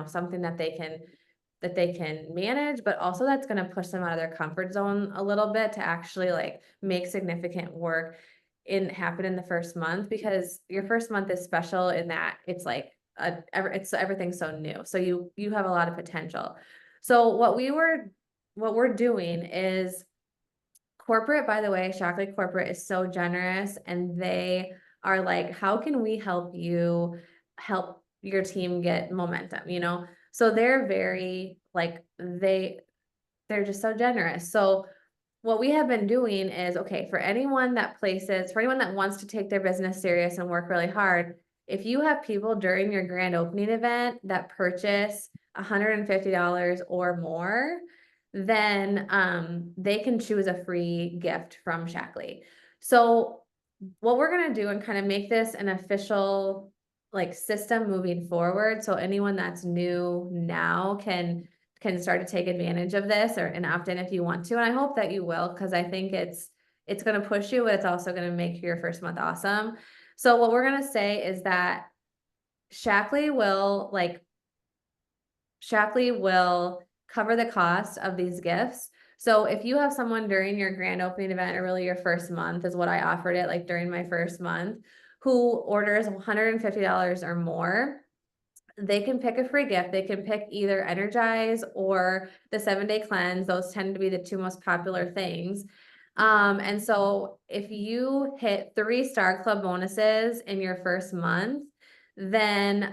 something that they can manage, but also that's going to push them out of their comfort zone a little bit to actually like make significant work happen in the first month, because your first month is special in that it's like everything's so new. So you have a lot of potential. So what we're doing is corporate, by the way, Shaklee Corporate is so generous, and they are like, how can we help you help your team get momentum, So they're very like, they're just so generous. So what we have been doing is, okay, for anyone that wants to take their business serious and work really hard, if you have people during your grand opening event that purchase $150 or more, then they can choose a free gift from Shaklee. So what we're going to do and kind of make this an official like system moving forward, so anyone that's new now can start to take advantage of this and opt in if you want to. And I hope that you will, because I think it's it's gonna push you, but it's also gonna make your first month awesome. So what we're gonna say is that Shackley will cover the cost of these gifts. So if you have someone during your grand opening event or really your first month is what I offered it, like during my first month, who orders $150 or more, they can pick a free gift. They can pick either Energize or the 7-day cleanse. Those tend to be the two most popular things. And so if you hit 3 Star Club bonuses in your first month, then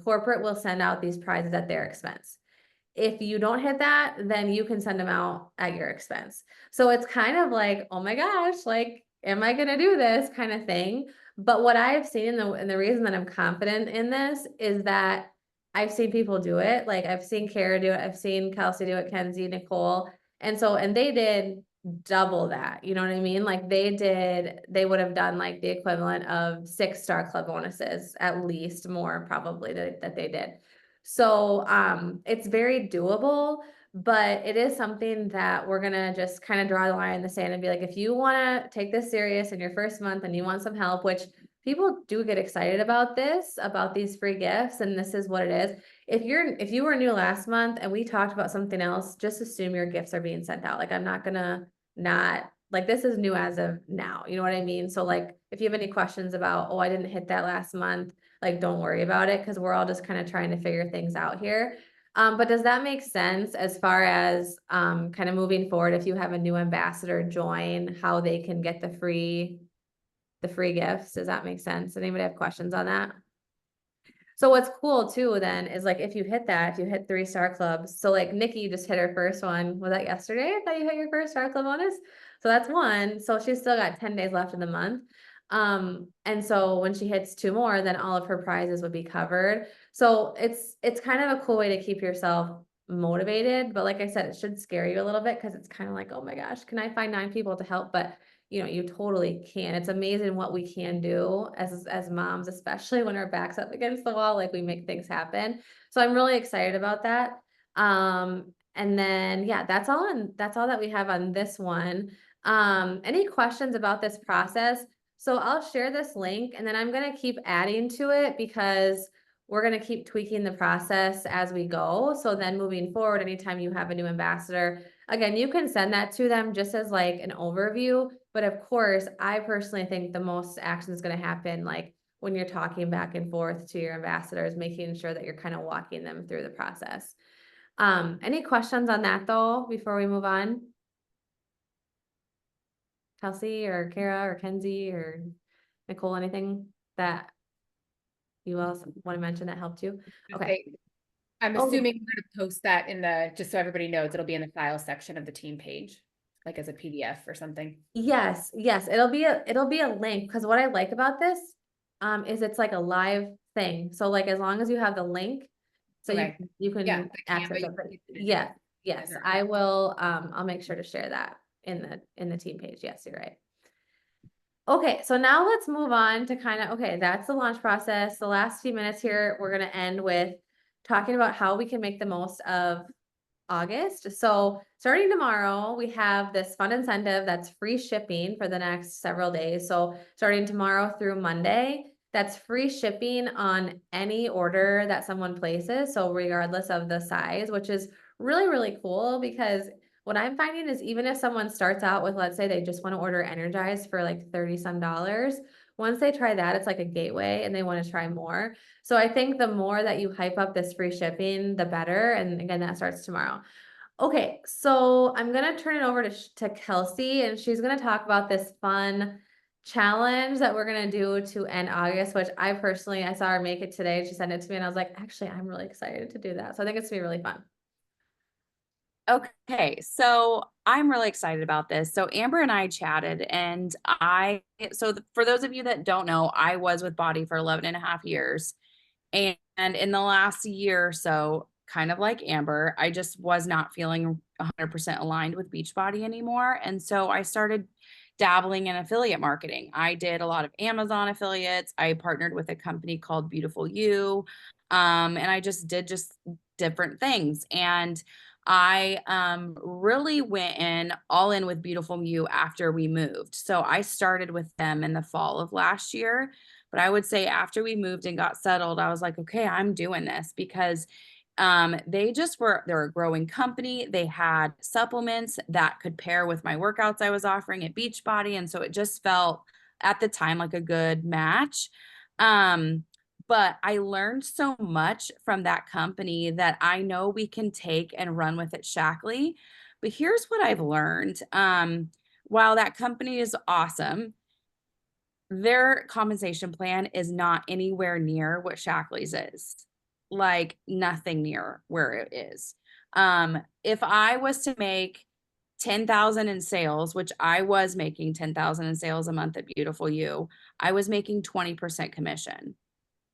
corporate will send out these prizes at their expense. If you don't hit that, then you can send them out at your expense. So it's kind of like, oh my gosh, like, am I gonna do this kind of thing? But what I've seen and the reason that I'm confident in this is that I've seen people do it. Like I've seen Kara do it, I've seen Kelsey do it, Kenzie, Nicole. And they did double that. You know what I mean? Like they would have done like the equivalent of 6 Star Club bonuses, at least more probably that they did. So it's very doable, but it is something that we're gonna just kind of draw the line in the sand and be like, if you wanna take this serious in your first month and you want some help, which people do get excited about these free gifts, and this is what it is. If you were new last month and we talked about something else, just assume your gifts are being sent out. Like I'm not gonna not, like this is new as of now, you know what I mean? So like, if you have any questions about, oh, I didn't hit that last month, like, don't worry about it, because we're all just kind of trying to figure things out here. But does that make sense as far as kind of moving forward, if you have a new ambassador join, how they can get the free gifts? Does that make sense? Anybody have questions on that? So what's cool too then is like if you hit 3 Star Clubs. So like Nikki just hit her first one. Was that yesterday that you hit your first Star Club bonus? So that's one. So she's still got 10 days left in the month. And so when she hits 2 more, then all of her prizes would be covered. So it's kind of a cool way to keep yourself motivated. But like I said, it should scare you a little bit because it's kind of like, oh my gosh, can I find 9 people to help? But you totally can. It's amazing what we can do as moms, especially when our back's up against the wall, like we make things happen. So I'm really excited about that. And then, yeah, that's all that we have on this one. Any questions about this process? So I'll share this link and then I'm going to keep adding to it because we're going to keep tweaking the process as we go. So then moving forward, anytime you have a new ambassador, again, you can send that to them just as like an overview. But of course, I personally think the most action is going to happen like when you're talking back and forth to your ambassadors, making sure that you're kind of walking them through the process. Any questions on that though, before we move on? Kelsey or Kara or Kenzie or Nicole, anything that you else want to mention that helped you? Okay.
I'm
Oh.
assuming we're gonna post that in just so everybody knows, it'll be in the file section of the team page, like as a PDF or something.
Yes, it'll be a link, because what I like about this is it's like a live thing. So like as long as you have the link, so
Okay.
you can
Yeah, the
access
Canva,
it. But
you can-
yes, I will I'll make sure to share that in the team page. Yes, you're right. Okay, so now let's move on to okay, that's the launch process. The last few minutes here, we're gonna end with talking about how we can make the most of August. So starting tomorrow, we have this fun incentive that's free shipping for the next several days. So starting tomorrow through Monday, that's free shipping on any order that someone places. So regardless of the size, which is really, really cool, because what I'm finding is even if someone starts out with, let's say they just want to order Energize for like 30 some dollars, once they try that, it's like a gateway and they want to try more. So I think the more that you hype up this free shipping, the better. And again, that starts tomorrow. Okay, so I'm gonna turn it over to Kelsey, and she's gonna talk about this fun challenge that we're gonna do to end August, which I saw her make it today. She sent it to me and I was like, actually, I'm really excited to do that. So I think it's gonna be really fun.
Okay, so I'm really excited about this. So Amber and I chatted and for those of you that don't know, I was with Body for 11 and a half years. And in the last year or so, kind of like Amber, I just was not feeling 100% aligned with Beachbody anymore. And so I started dabbling in affiliate marketing. I did a lot of Amazon affiliates. I partnered with a company called Beautiful You. And I just did different things. And I really went in all in with Beautiful Mew after we moved. So I started with them in the fall of last year. But I would say after we moved and got settled, I was like, okay, I'm doing this because they're a growing company. They had supplements that could pair with my workouts I was offering at Beachbody. And so it just felt at the time like a good match. But I learned so much from that company that I know we can take and run with at Shackley. But here's what I've learned. While that company is awesome, their compensation plan is not anywhere near what Shackley's is. Like nothing near where it is. If I was to make 10,000 in sales, which I was making 10,000 in sales a month at Beautiful You, I was making 20% commission.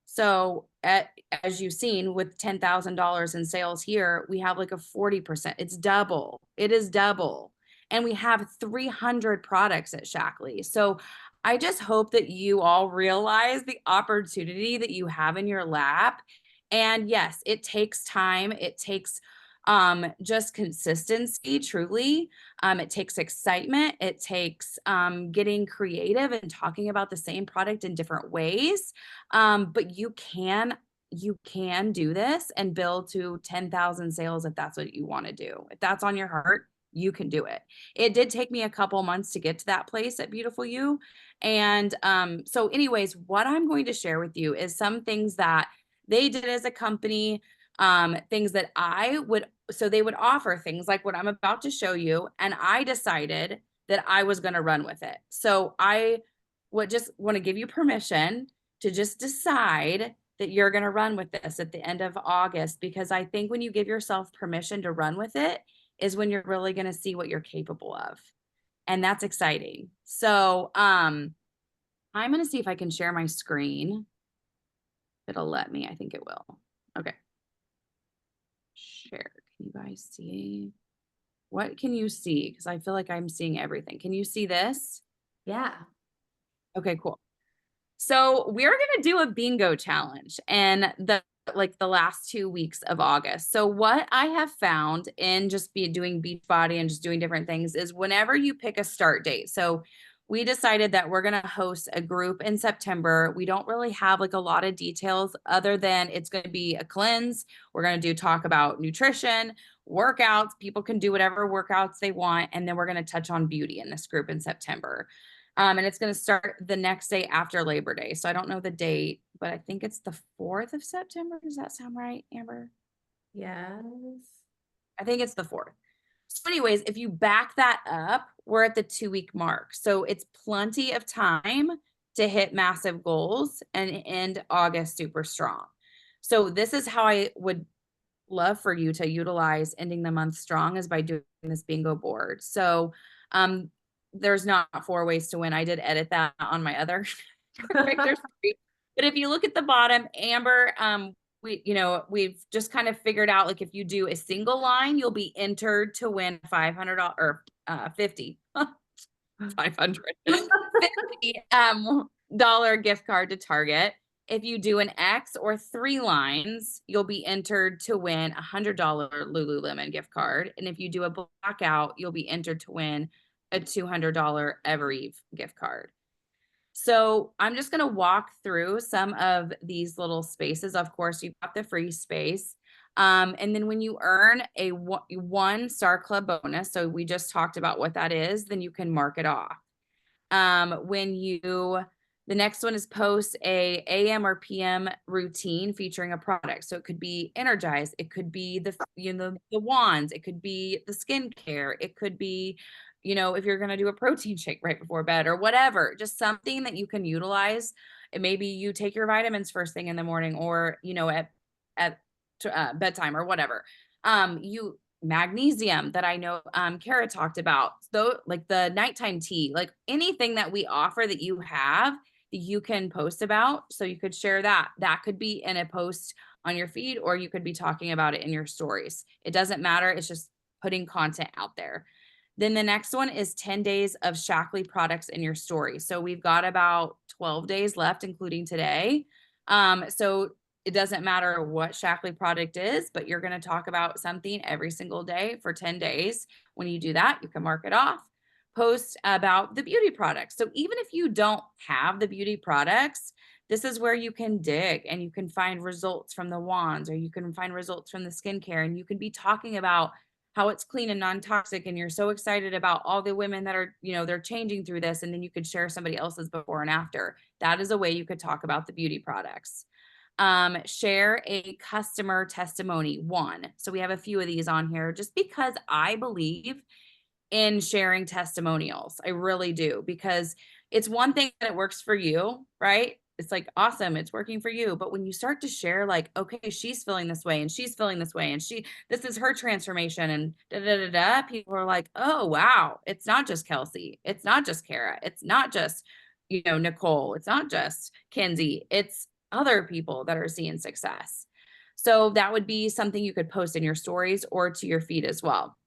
So as you've seen with $10,000 in sales here, we have like a 40%. It's double. It is double. And we have 300 products at Shackley. So I just hope that you all realize the opportunity that you have in your lap. And yes, it takes time. It takes just consistency, truly. It takes excitement. It takes getting creative and talking about the same product in different ways. But you can do this and build to 10,000 sales if that's what you want to do. If that's on your heart, you can do it. It did take me a couple months to get to that place at Beautiful You. And so anyways, what I'm going to share with you is some things that they did as a company, things that so they would offer things like what I'm about to show you. And I decided that I was going to run with it. So I would just want to give you permission to just decide that you're going to run with this at the end of August, because I think when you give yourself permission to run with it is when you're really going to see what you're capable of. And that's exciting. So, I'm going to see if I can share my screen. It'll let me. I think it will. Okay. Share. Can you guys see? What can you see? Because I feel like I'm seeing everything. Can you see this?
Yeah.
Okay, cool. So we're going to do a bingo challenge and the last 2 weeks of August. So what I have found in just doing Beachbody and just doing different things is whenever you pick a start date. So we decided that we're going to host a group in September. We don't really have like a lot of details other than it's going to be a cleanse. We're going to talk about nutrition, workouts. People can do whatever workouts they want. And then we're going to touch on beauty in this group in September. And it's going to start the next day after Labor Day. So I don't know the date, but I think it's the 4th of September. Does that sound right, Amber?
Yes.
I think it's the 4th. So anyways, if you back that up, we're at the 2-week mark. So it's plenty of time to hit massive goals and end August super strong. So this is how I would love for you to utilize ending the month strong, is by doing this bingo board. So, there's not 4 ways to win. I did edit that on my other. But if you look at the bottom, Amber, we've just kind of figured out, like, if you do a single line, you'll be entered to win $500 or 50, 500, $50 gift card to Target. If you do an X or 3 lines, you'll be entered to win a $100 Lululemon gift card. And if you do a blackout, you'll be entered to win a $200 Evereve gift card. So I'm just going to walk through some of these little spaces. Of course, you've got the free space. And then when you earn a 1 Star Club bonus, so we just talked about what that is, then you can mark it off. The next one is post a AM or PM routine featuring a product. So it could be Energize. It could be the wands. It could be the skincare. It could be, if you're going to do a protein shake right before bed or whatever, just something that you can utilize. And maybe you take your vitamins first thing in the morning, or, at bedtime or whatever. Magnesium that I know Kara talked about, so like the nighttime tea, like anything that we offer that you have, you can post about. So you could share that. That could be in a post on your feed, or you could be talking about it in your stories. It doesn't matter. It's just putting content out there. Then the next one is 10 days of Shackley products in your story. So we've got about 12 days left, including today. So it doesn't matter what Shaklee product is, but you're going to talk about something every single day for 10 days. When you do that, you can mark it off. Post about the beauty products. So even if you don't have the beauty products, this is where you can dig and you can find results from the wands, or you can find results from the skincare, and you can be talking about how it's clean and non-toxic, and you're so excited about all the women that are, they're changing through this, and then you could share somebody else's before and after. That is a way you could talk about the beauty products. Share a customer testimony, one. So we have a few of these on here just because I believe in sharing testimonials. I really do, because it's one thing that it works for you, right? It's like, awesome, it's working for you. But when you start to share, like, okay, she's feeling this way and she's feeling this way, and this is her transformation, and da da da da, people are like, oh, wow, it's not just Kelsey. It's not just Kara. It's not just, Nicole. It's not just Kenzie. It's other people that are seeing success. So that would be something you could post in your stories or to your feed as well.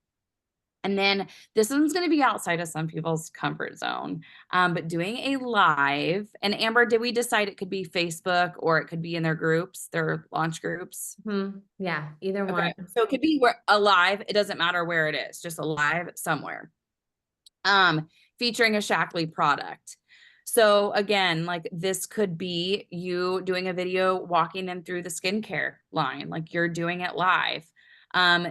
And then this one's going to be outside of some people's comfort zone, but doing a live. And Amber, did we decide it could be Facebook or it could be in their groups, their launch groups?
Yeah, either
Okay.
one.
So it could be a live. It doesn't matter where it is, just a live somewhere. Featuring a Shaklee product. So again, like this could be you doing a video walking them through the skincare line, like you're doing it live.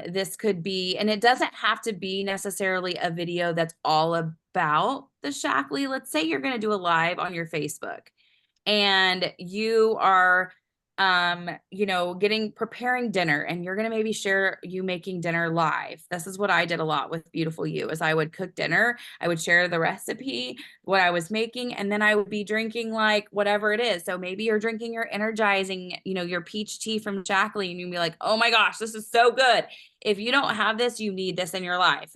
This could be, and it doesn't have to be necessarily a video that's all about the Shaklee. Let's say you're going to do a live on your Facebook and you are, preparing dinner, and you're going to maybe share you making dinner live. This is what I did a lot with Beautiful You, is I would cook dinner. I would share the recipe, what I was making, and then I would be drinking like whatever it is. So maybe you're drinking your energizing, your peach tea from Shaklee, and you'd be like, oh my gosh, this is so good. If you don't have this, you need this in your life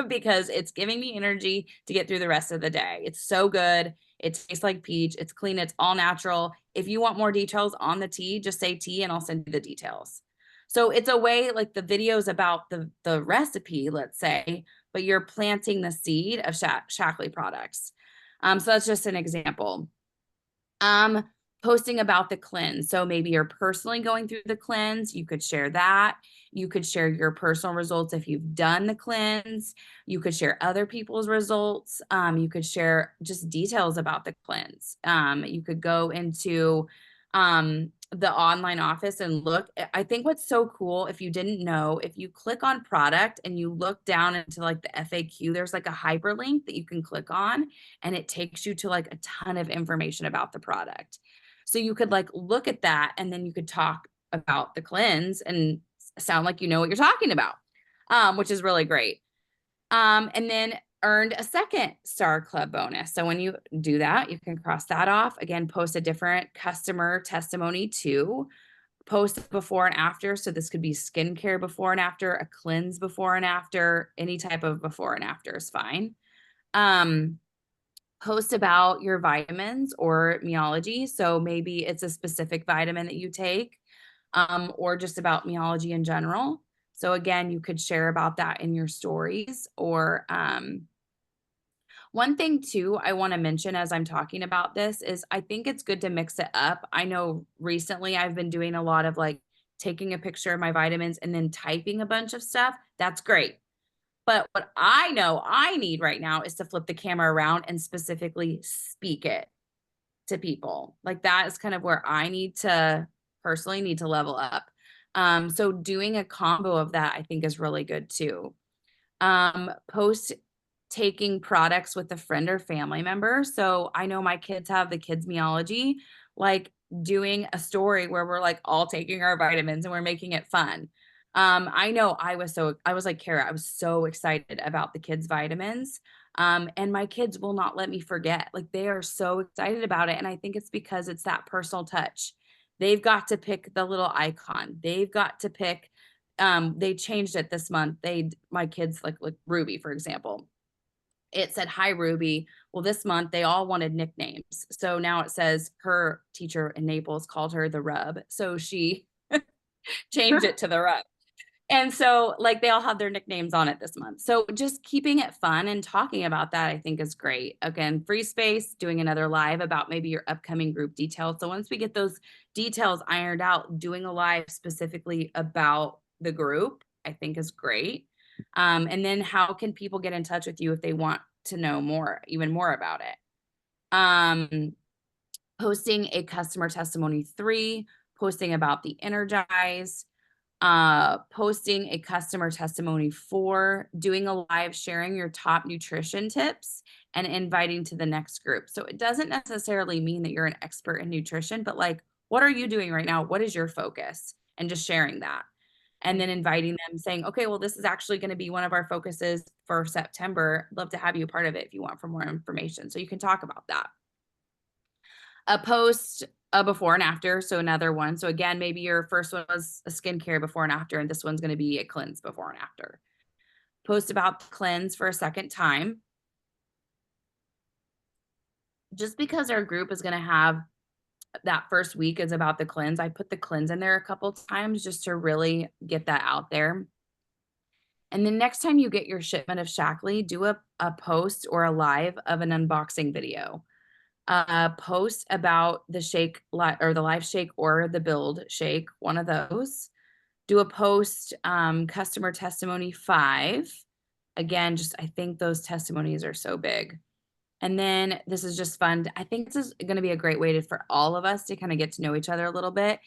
because it's giving me energy to get through the rest of the day. It's so good. It tastes like peach. It's clean. It's all natural. If you want more details on the tea, just say tea and I'll send you the details. So it's a way, like the video's about the recipe, let's say, but you're planting the seed of Shaklee products. So that's just an example. Posting about the cleanse. So maybe you're personally going through the cleanse. You could share that. You could share your personal results if you've done the cleanse. You could share other people's results. You could share just details about the cleanse. You could go into the online office and look. I think what's so cool, if you didn't know, if you click on product and you look down into like the FAQ, there's like a hyperlink that you can click on, and it takes you to like a ton of information about the product. So you could like look at that, and then you could talk about the cleanse and sound like you know what you're talking about, which is really great. And then earned a second Star Club bonus. So when you do that, you can cross that off. Again, post a different customer testimony too. Post before and after. So this could be skincare before and after, a cleanse before and after, any type of before and after is fine. Post about your vitamins or Meology. So maybe it's a specific vitamin that you take, or just about Meology in general. So again, you could share about that in your stories. Or one thing too, I want to mention as I'm talking about this is I think it's good to mix it up. I know recently I've been doing a lot of like taking a picture of my vitamins and then typing a bunch of stuff. That's great. But what I know I need right now is to flip the camera around and specifically speak it to people. Like that is kind of where I personally need to level up. So doing a combo of that, I think is really good too. Post taking products with a friend or family member. So I know my kids have the Kids Meology, like doing a story where we're like all taking our vitamins and we're making it fun. I know I was like, Kara, I was so excited about the kids' vitamins. And my kids will not let me forget. Like they are so excited about it. And I think it's because it's that personal touch. They've got to pick the little icon. They've got to pick, they changed it this month. My kids like Ruby, for example. It said, hi, Ruby. Well, this month they all wanted nicknames. So now it says her teacher in Naples called her the Rub. So she changed it to the Rub. And so like they all have their nicknames on it this month. So just keeping it fun and talking about that, I think is great. Again, free space, doing another live about maybe your upcoming group details. So once we get those details ironed out, doing a live specifically about the group, I think is great. And then how can people get in touch with you if they want to know more, even more about it? Posting a customer testimony 3, posting about the Energize, posting a customer testimony 4, doing a live sharing your top nutrition tips and inviting to the next group. So it doesn't necessarily mean that you're an expert in nutrition, but like, what are you doing right now? What is your focus? And just sharing that. And then inviting them saying, okay, well, this is actually going to be one of our focuses for September. Love to have you a part of it if you want for more information. So you can talk about that. A post a before and after. So another one. So again, maybe your first one was a skincare before and after, and this one's going to be a cleanse before and after. Post about the cleanse for a second time. Just because our group is going to have that first week is about the cleanse, I put the cleanse in there a couple times just to really get that out there. And then next time you get your shipment of Shaklee, do a post or a live of an unboxing video. Post about the shake or the live shake or the build shake, one of those. Do a post, customer testimony 5. Again, just I think those testimonies are so big. And then this is just fun. I think this is going to be a great way for all of us to kind of get to know each other a little bit.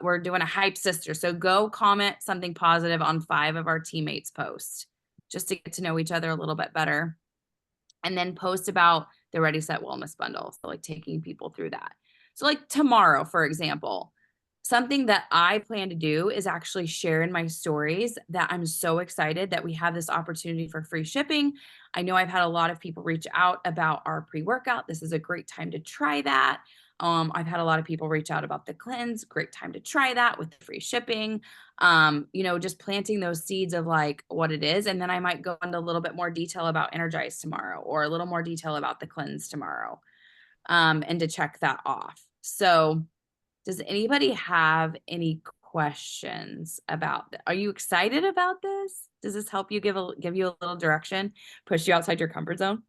We're doing a hype sister. So go comment something positive on 5 of our teammates' posts just to get to know each other a little bit better. And then post about the Ready Set Wellness Bundle. So like taking people through that. So like tomorrow, for example, something that I plan to do is actually share in my stories that I'm so excited that we have this opportunity for free shipping. I know I've had a lot of people reach out about our pre-workout. This is a great time to try that. I've had a lot of people reach out about the cleanse. Great time to try that with the free shipping. Just planting those seeds of like what it is. And then I might go into a little bit more detail about Energize tomorrow or a little more detail about the cleanse tomorrow, and to check that off. So does anybody have any questions about that? Are you excited about this? Does this help you give you a little direction, push you outside your comfort zone?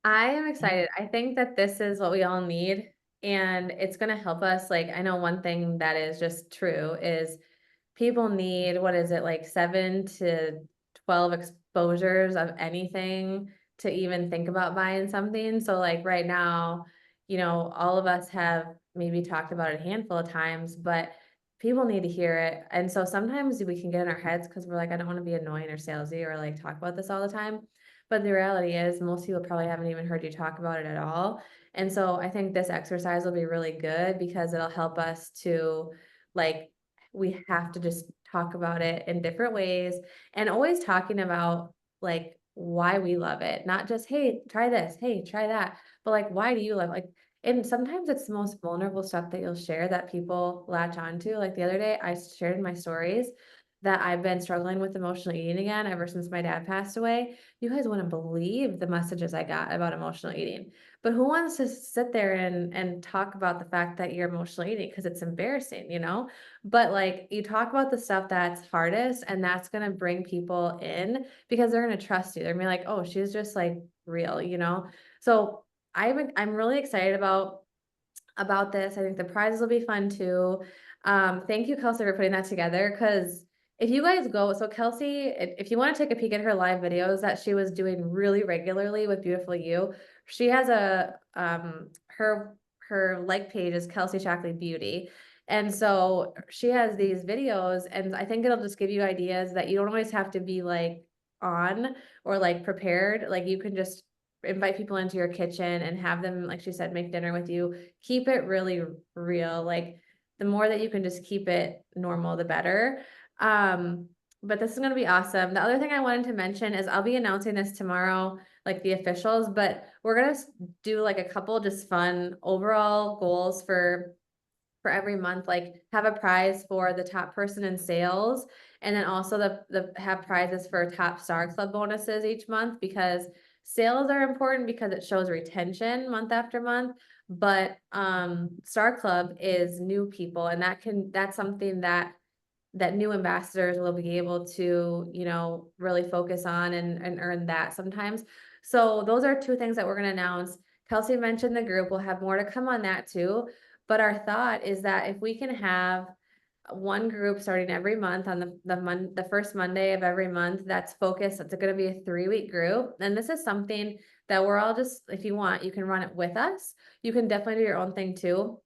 I am excited. I think that this is what we all need, and it's going to help us. Like, I know one thing that is just true is people need, what is it, like 7 to 12 exposures of anything to even think about buying something. So like right now, all of us have maybe talked about it a handful of times, but people need to hear it. And so sometimes we can get in our heads because we're like, I don't want to be annoying or salesy or like talk about this all the time. But the reality is most people probably haven't even heard you talk about it at all. And so I think this exercise will be really good because it'll help us to like, we have to just talk about it in different ways and always talking about like why we love it, not just, hey, try this, hey, try that, but like, why do you love like, and sometimes it's the most vulnerable stuff that you'll share that people latch onto. Like the other day I shared in my stories that I've been struggling with emotional eating again ever since my dad passed away. You guys wouldn't believe the messages I got about emotional eating. But who wants to sit there and talk about the fact that you're emotionally eating? Because it's embarrassing, But like you talk about the stuff that's hardest, and that's gonna bring people in because they're gonna trust you. They're gonna be like, oh, she's just like real. So I'm really excited about this. I think the prizes will be fun too. Thank you, Kelsey, for putting that together because if you guys go, so Kelsey, if you want to take a peek at her live videos that she was doing really regularly with Beautiful You, she has her like page is Kelsey Shackley Beauty. And so she has these videos, and I think it'll just give you ideas that you don't always have to be like on or like prepared. Like you can just invite people into your kitchen and have them, like she said, make dinner with you. Keep it really real. Like the more that you can just keep it normal, the better. But this is going to be awesome. The other thing I wanted to mention is I'll be announcing this tomorrow, like the officials, but we're going to do like a couple just fun overall goals for every month, like have a prize for the top person in sales. And then also the have prizes for top Star Club bonuses each month because sales are important because it shows retention month after month. but Star Club is new people, and that's something that new ambassadors will be able to, you know, really focus on and earn that sometimes. So those are two things that we're gonna announce. Kelsey mentioned the group. We'll have more to come on that too. But our thought is that if we can have one group starting every month on the first Monday of every month, that's focused, it's gonna be a 3-week group. And this is something that we're all just, if you want, you can run it with us. You can definitely do your own thing too.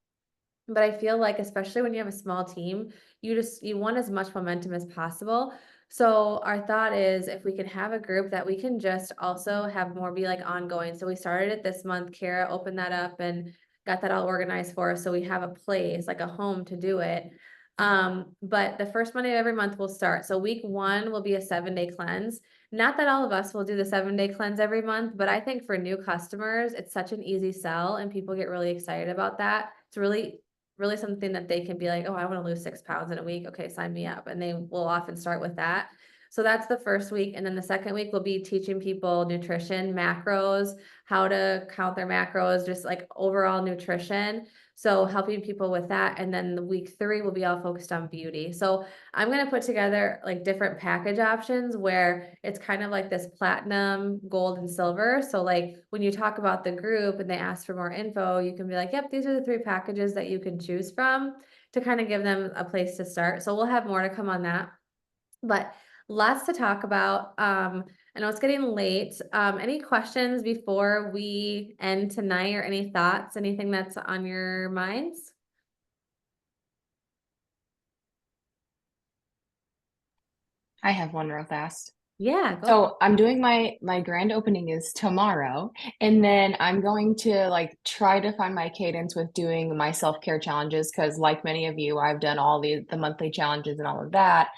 But I feel like, especially when you have a small team, you want as much momentum as possible. So our thought is if we can have a group that we can just also have more be like ongoing. So we started it this month. Kara opened that up and got that all organized for us. So we have a place, like a home to do it. But the first Monday of every month will start. So week 1 will be a 7-day cleanse. Not that all of us will do the 7-day cleanse every month, but I think for new customers, it's such an easy sell and people get really excited about that. It's really something that they can be like, oh, I want to lose 6 pounds in a week. Okay, sign me up. And they will often start with that. So that's the first week. And then the second week will be teaching people nutrition, macros, how to count their macros, just like overall nutrition. So helping people with that. And then the week 3 will be all focused on beauty. So I'm going to put together like different package options where it's kind of like this platinum, gold, and silver. So like when you talk about the group and they ask for more info, you can be like, yep, these are the 3 packages that you can choose from to kind of give them a place to start. So we'll have more to come on that. But lots to talk about. I know it's getting late. Any questions before we end tonight, or any thoughts, anything that's on your minds?
I have one real fast.
Yeah, go.
So I'm doing my grand opening is tomorrow, and then I'm going to like try to find my cadence with doing my self-care challenges, because like many of you, I've done all the monthly challenges and all of that.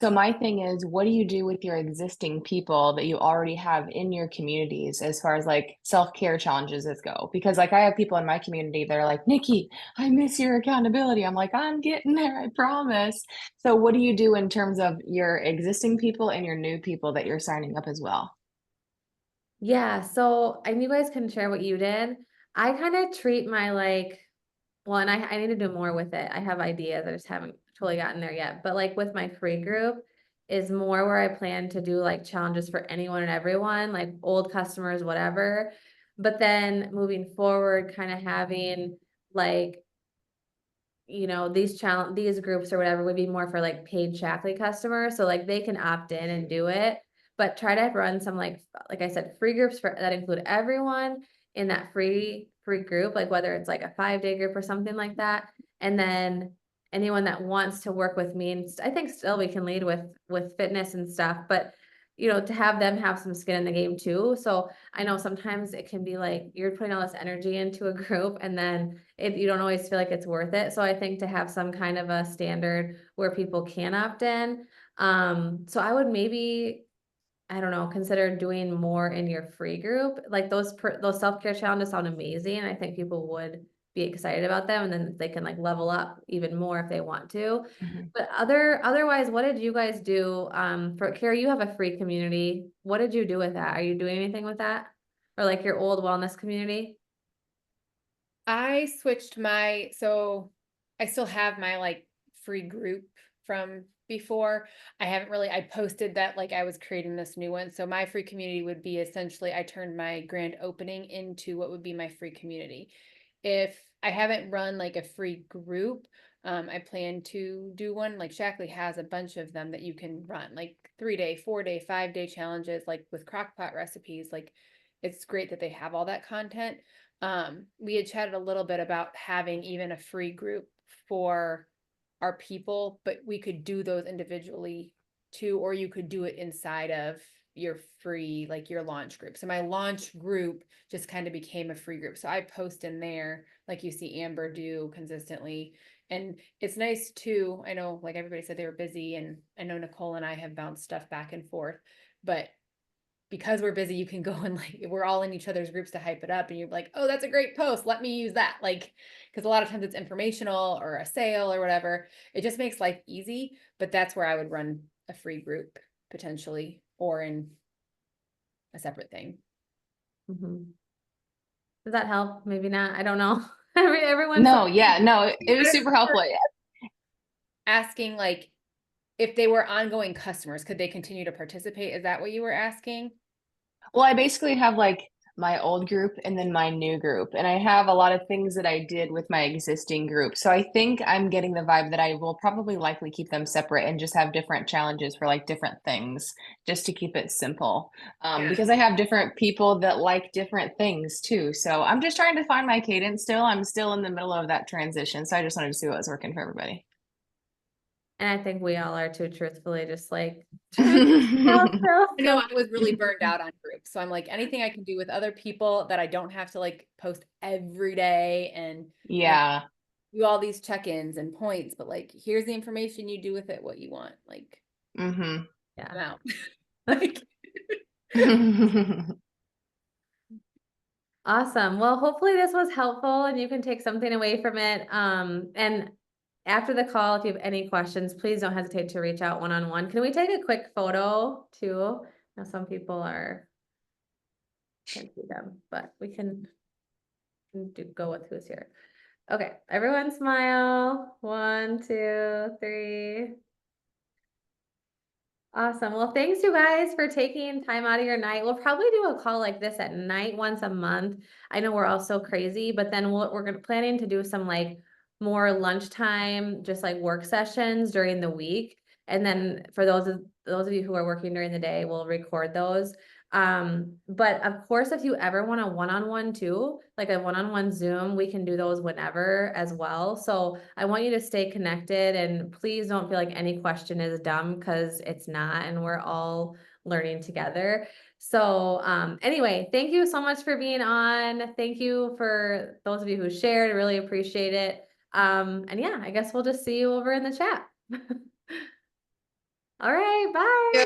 So my thing is, what do you do with your existing people that you already have in your communities as far as like self-care challenges go? Because like I have people in my community that are like, Nikki, I miss your accountability. I'm like, I'm getting there, I promise. So what do you do in terms of your existing people and your new people that you're signing up as well?
Yeah, so and you guys can share what you did. I kind of treat my well, and I need to do more with it. I have ideas, I just haven't totally gotten there yet. But like with my free group is more where I plan to do like challenges for anyone and everyone, like old customers, whatever. But then moving forward, kind of having like, you know, these groups or whatever would be more for like paid Shaklee customers. So like they can opt in and do it, but try to run some like I said, free groups for that include everyone in that free group, like whether it's like a 5-day group or something like that. And then anyone that wants to work with me, and I think still we can lead with fitness and stuff, but you know, to have them have some skin in the game too. So I know sometimes it can be like you're putting all this energy into a group and then you don't always feel like it's worth it. So I think to have some kind of a standard where people can opt in. So I would maybe, I don't know, consider doing more in your free group. Like those self-care challenges sound amazing. I think people would be excited about them, and then they can like level up even more if they want to.
Mhm.
But otherwise, what did you guys do? For Kara, you have a free community. What did you do with that? Are you doing anything with that? Or like your old wellness community?
I switched so I still have my like free group from before. I posted that like I was creating this new one. So my free community would be essentially, I turned my grand opening into what would be my free community. If I haven't run like a free group, I plan to do one. Like Shaklee has a bunch of them that you can run, like 3-day, 4-day, 5-day challenges, like with crockpot recipes. Like it's great that they have all that content. We had chatted a little bit about having even a free group for our people, but we could do those individually too, or you could do it inside of your free, like your launch group. So my launch group just kind of became a free group. So I post in there, like you see Amber do consistently. And it's nice too. I know like everybody said they were busy, and I know Nicole and I have bounced stuff back and forth, but because we're busy, you can go and like, we're all in each other's groups to hype it up, and you're like, oh, that's a great post, let me use that. Like, because a lot of times it's informational or a sale or whatever. It just makes life easy. But that's where I would run a free group potentially, or in a separate thing.
Mm-hmm. Does that help? Maybe not. I don't know. Everyone's
No, yeah, no, it was super helpful.
Asking like if they were ongoing customers, could they continue to participate? Is that what you were asking?
Well, I basically have like my old group and then my new group, and I have a lot of things that I did with my existing group. So I think I'm getting the vibe that I will probably likely keep them separate and just have different challenges for like different things, just to keep it simple. Because I have different people that like different things too. So I'm just trying to find my cadence still. I'm still in the middle of that transition. So I just wanted to see what was working for everybody.
And I think we all are too, truthfully, just like.
I know I was really burned out on groups. So I'm like, anything I can do with other people that I don't have to like post every day and
Yeah.
do all these check-ins and points, but like, here's the information, you do with it what you want. Like,
Mm-hmm.
Yeah.
I'm out. Like,
Awesome. Well, hopefully this was helpful and you can take something away from it. And after the call, if you have any questions, please don't hesitate to reach out one-on-one. Can we take a quick photo too? Now, some people can't see them, but we can go with who's here. Okay, everyone smile. 1, 2, 3. Awesome. Well, thanks you guys for taking time out of your night. We'll probably do a call like this at night once a month. I know we're all so crazy, but then we're planning to do some like more lunchtime, just like work sessions during the week. And then for those of you who are working during the day, we'll record those. But of course, if you ever want a one-on-one too, like a one-on-one Zoom, we can do those whenever as well. So I want you to stay connected and please don't feel like any question is dumb because it's not, and we're all learning together. So anyway, thank you so much for being on. Thank you for those of you who shared. I really appreciate it. And yeah, I guess we'll just see you over in the chat. All right, bye.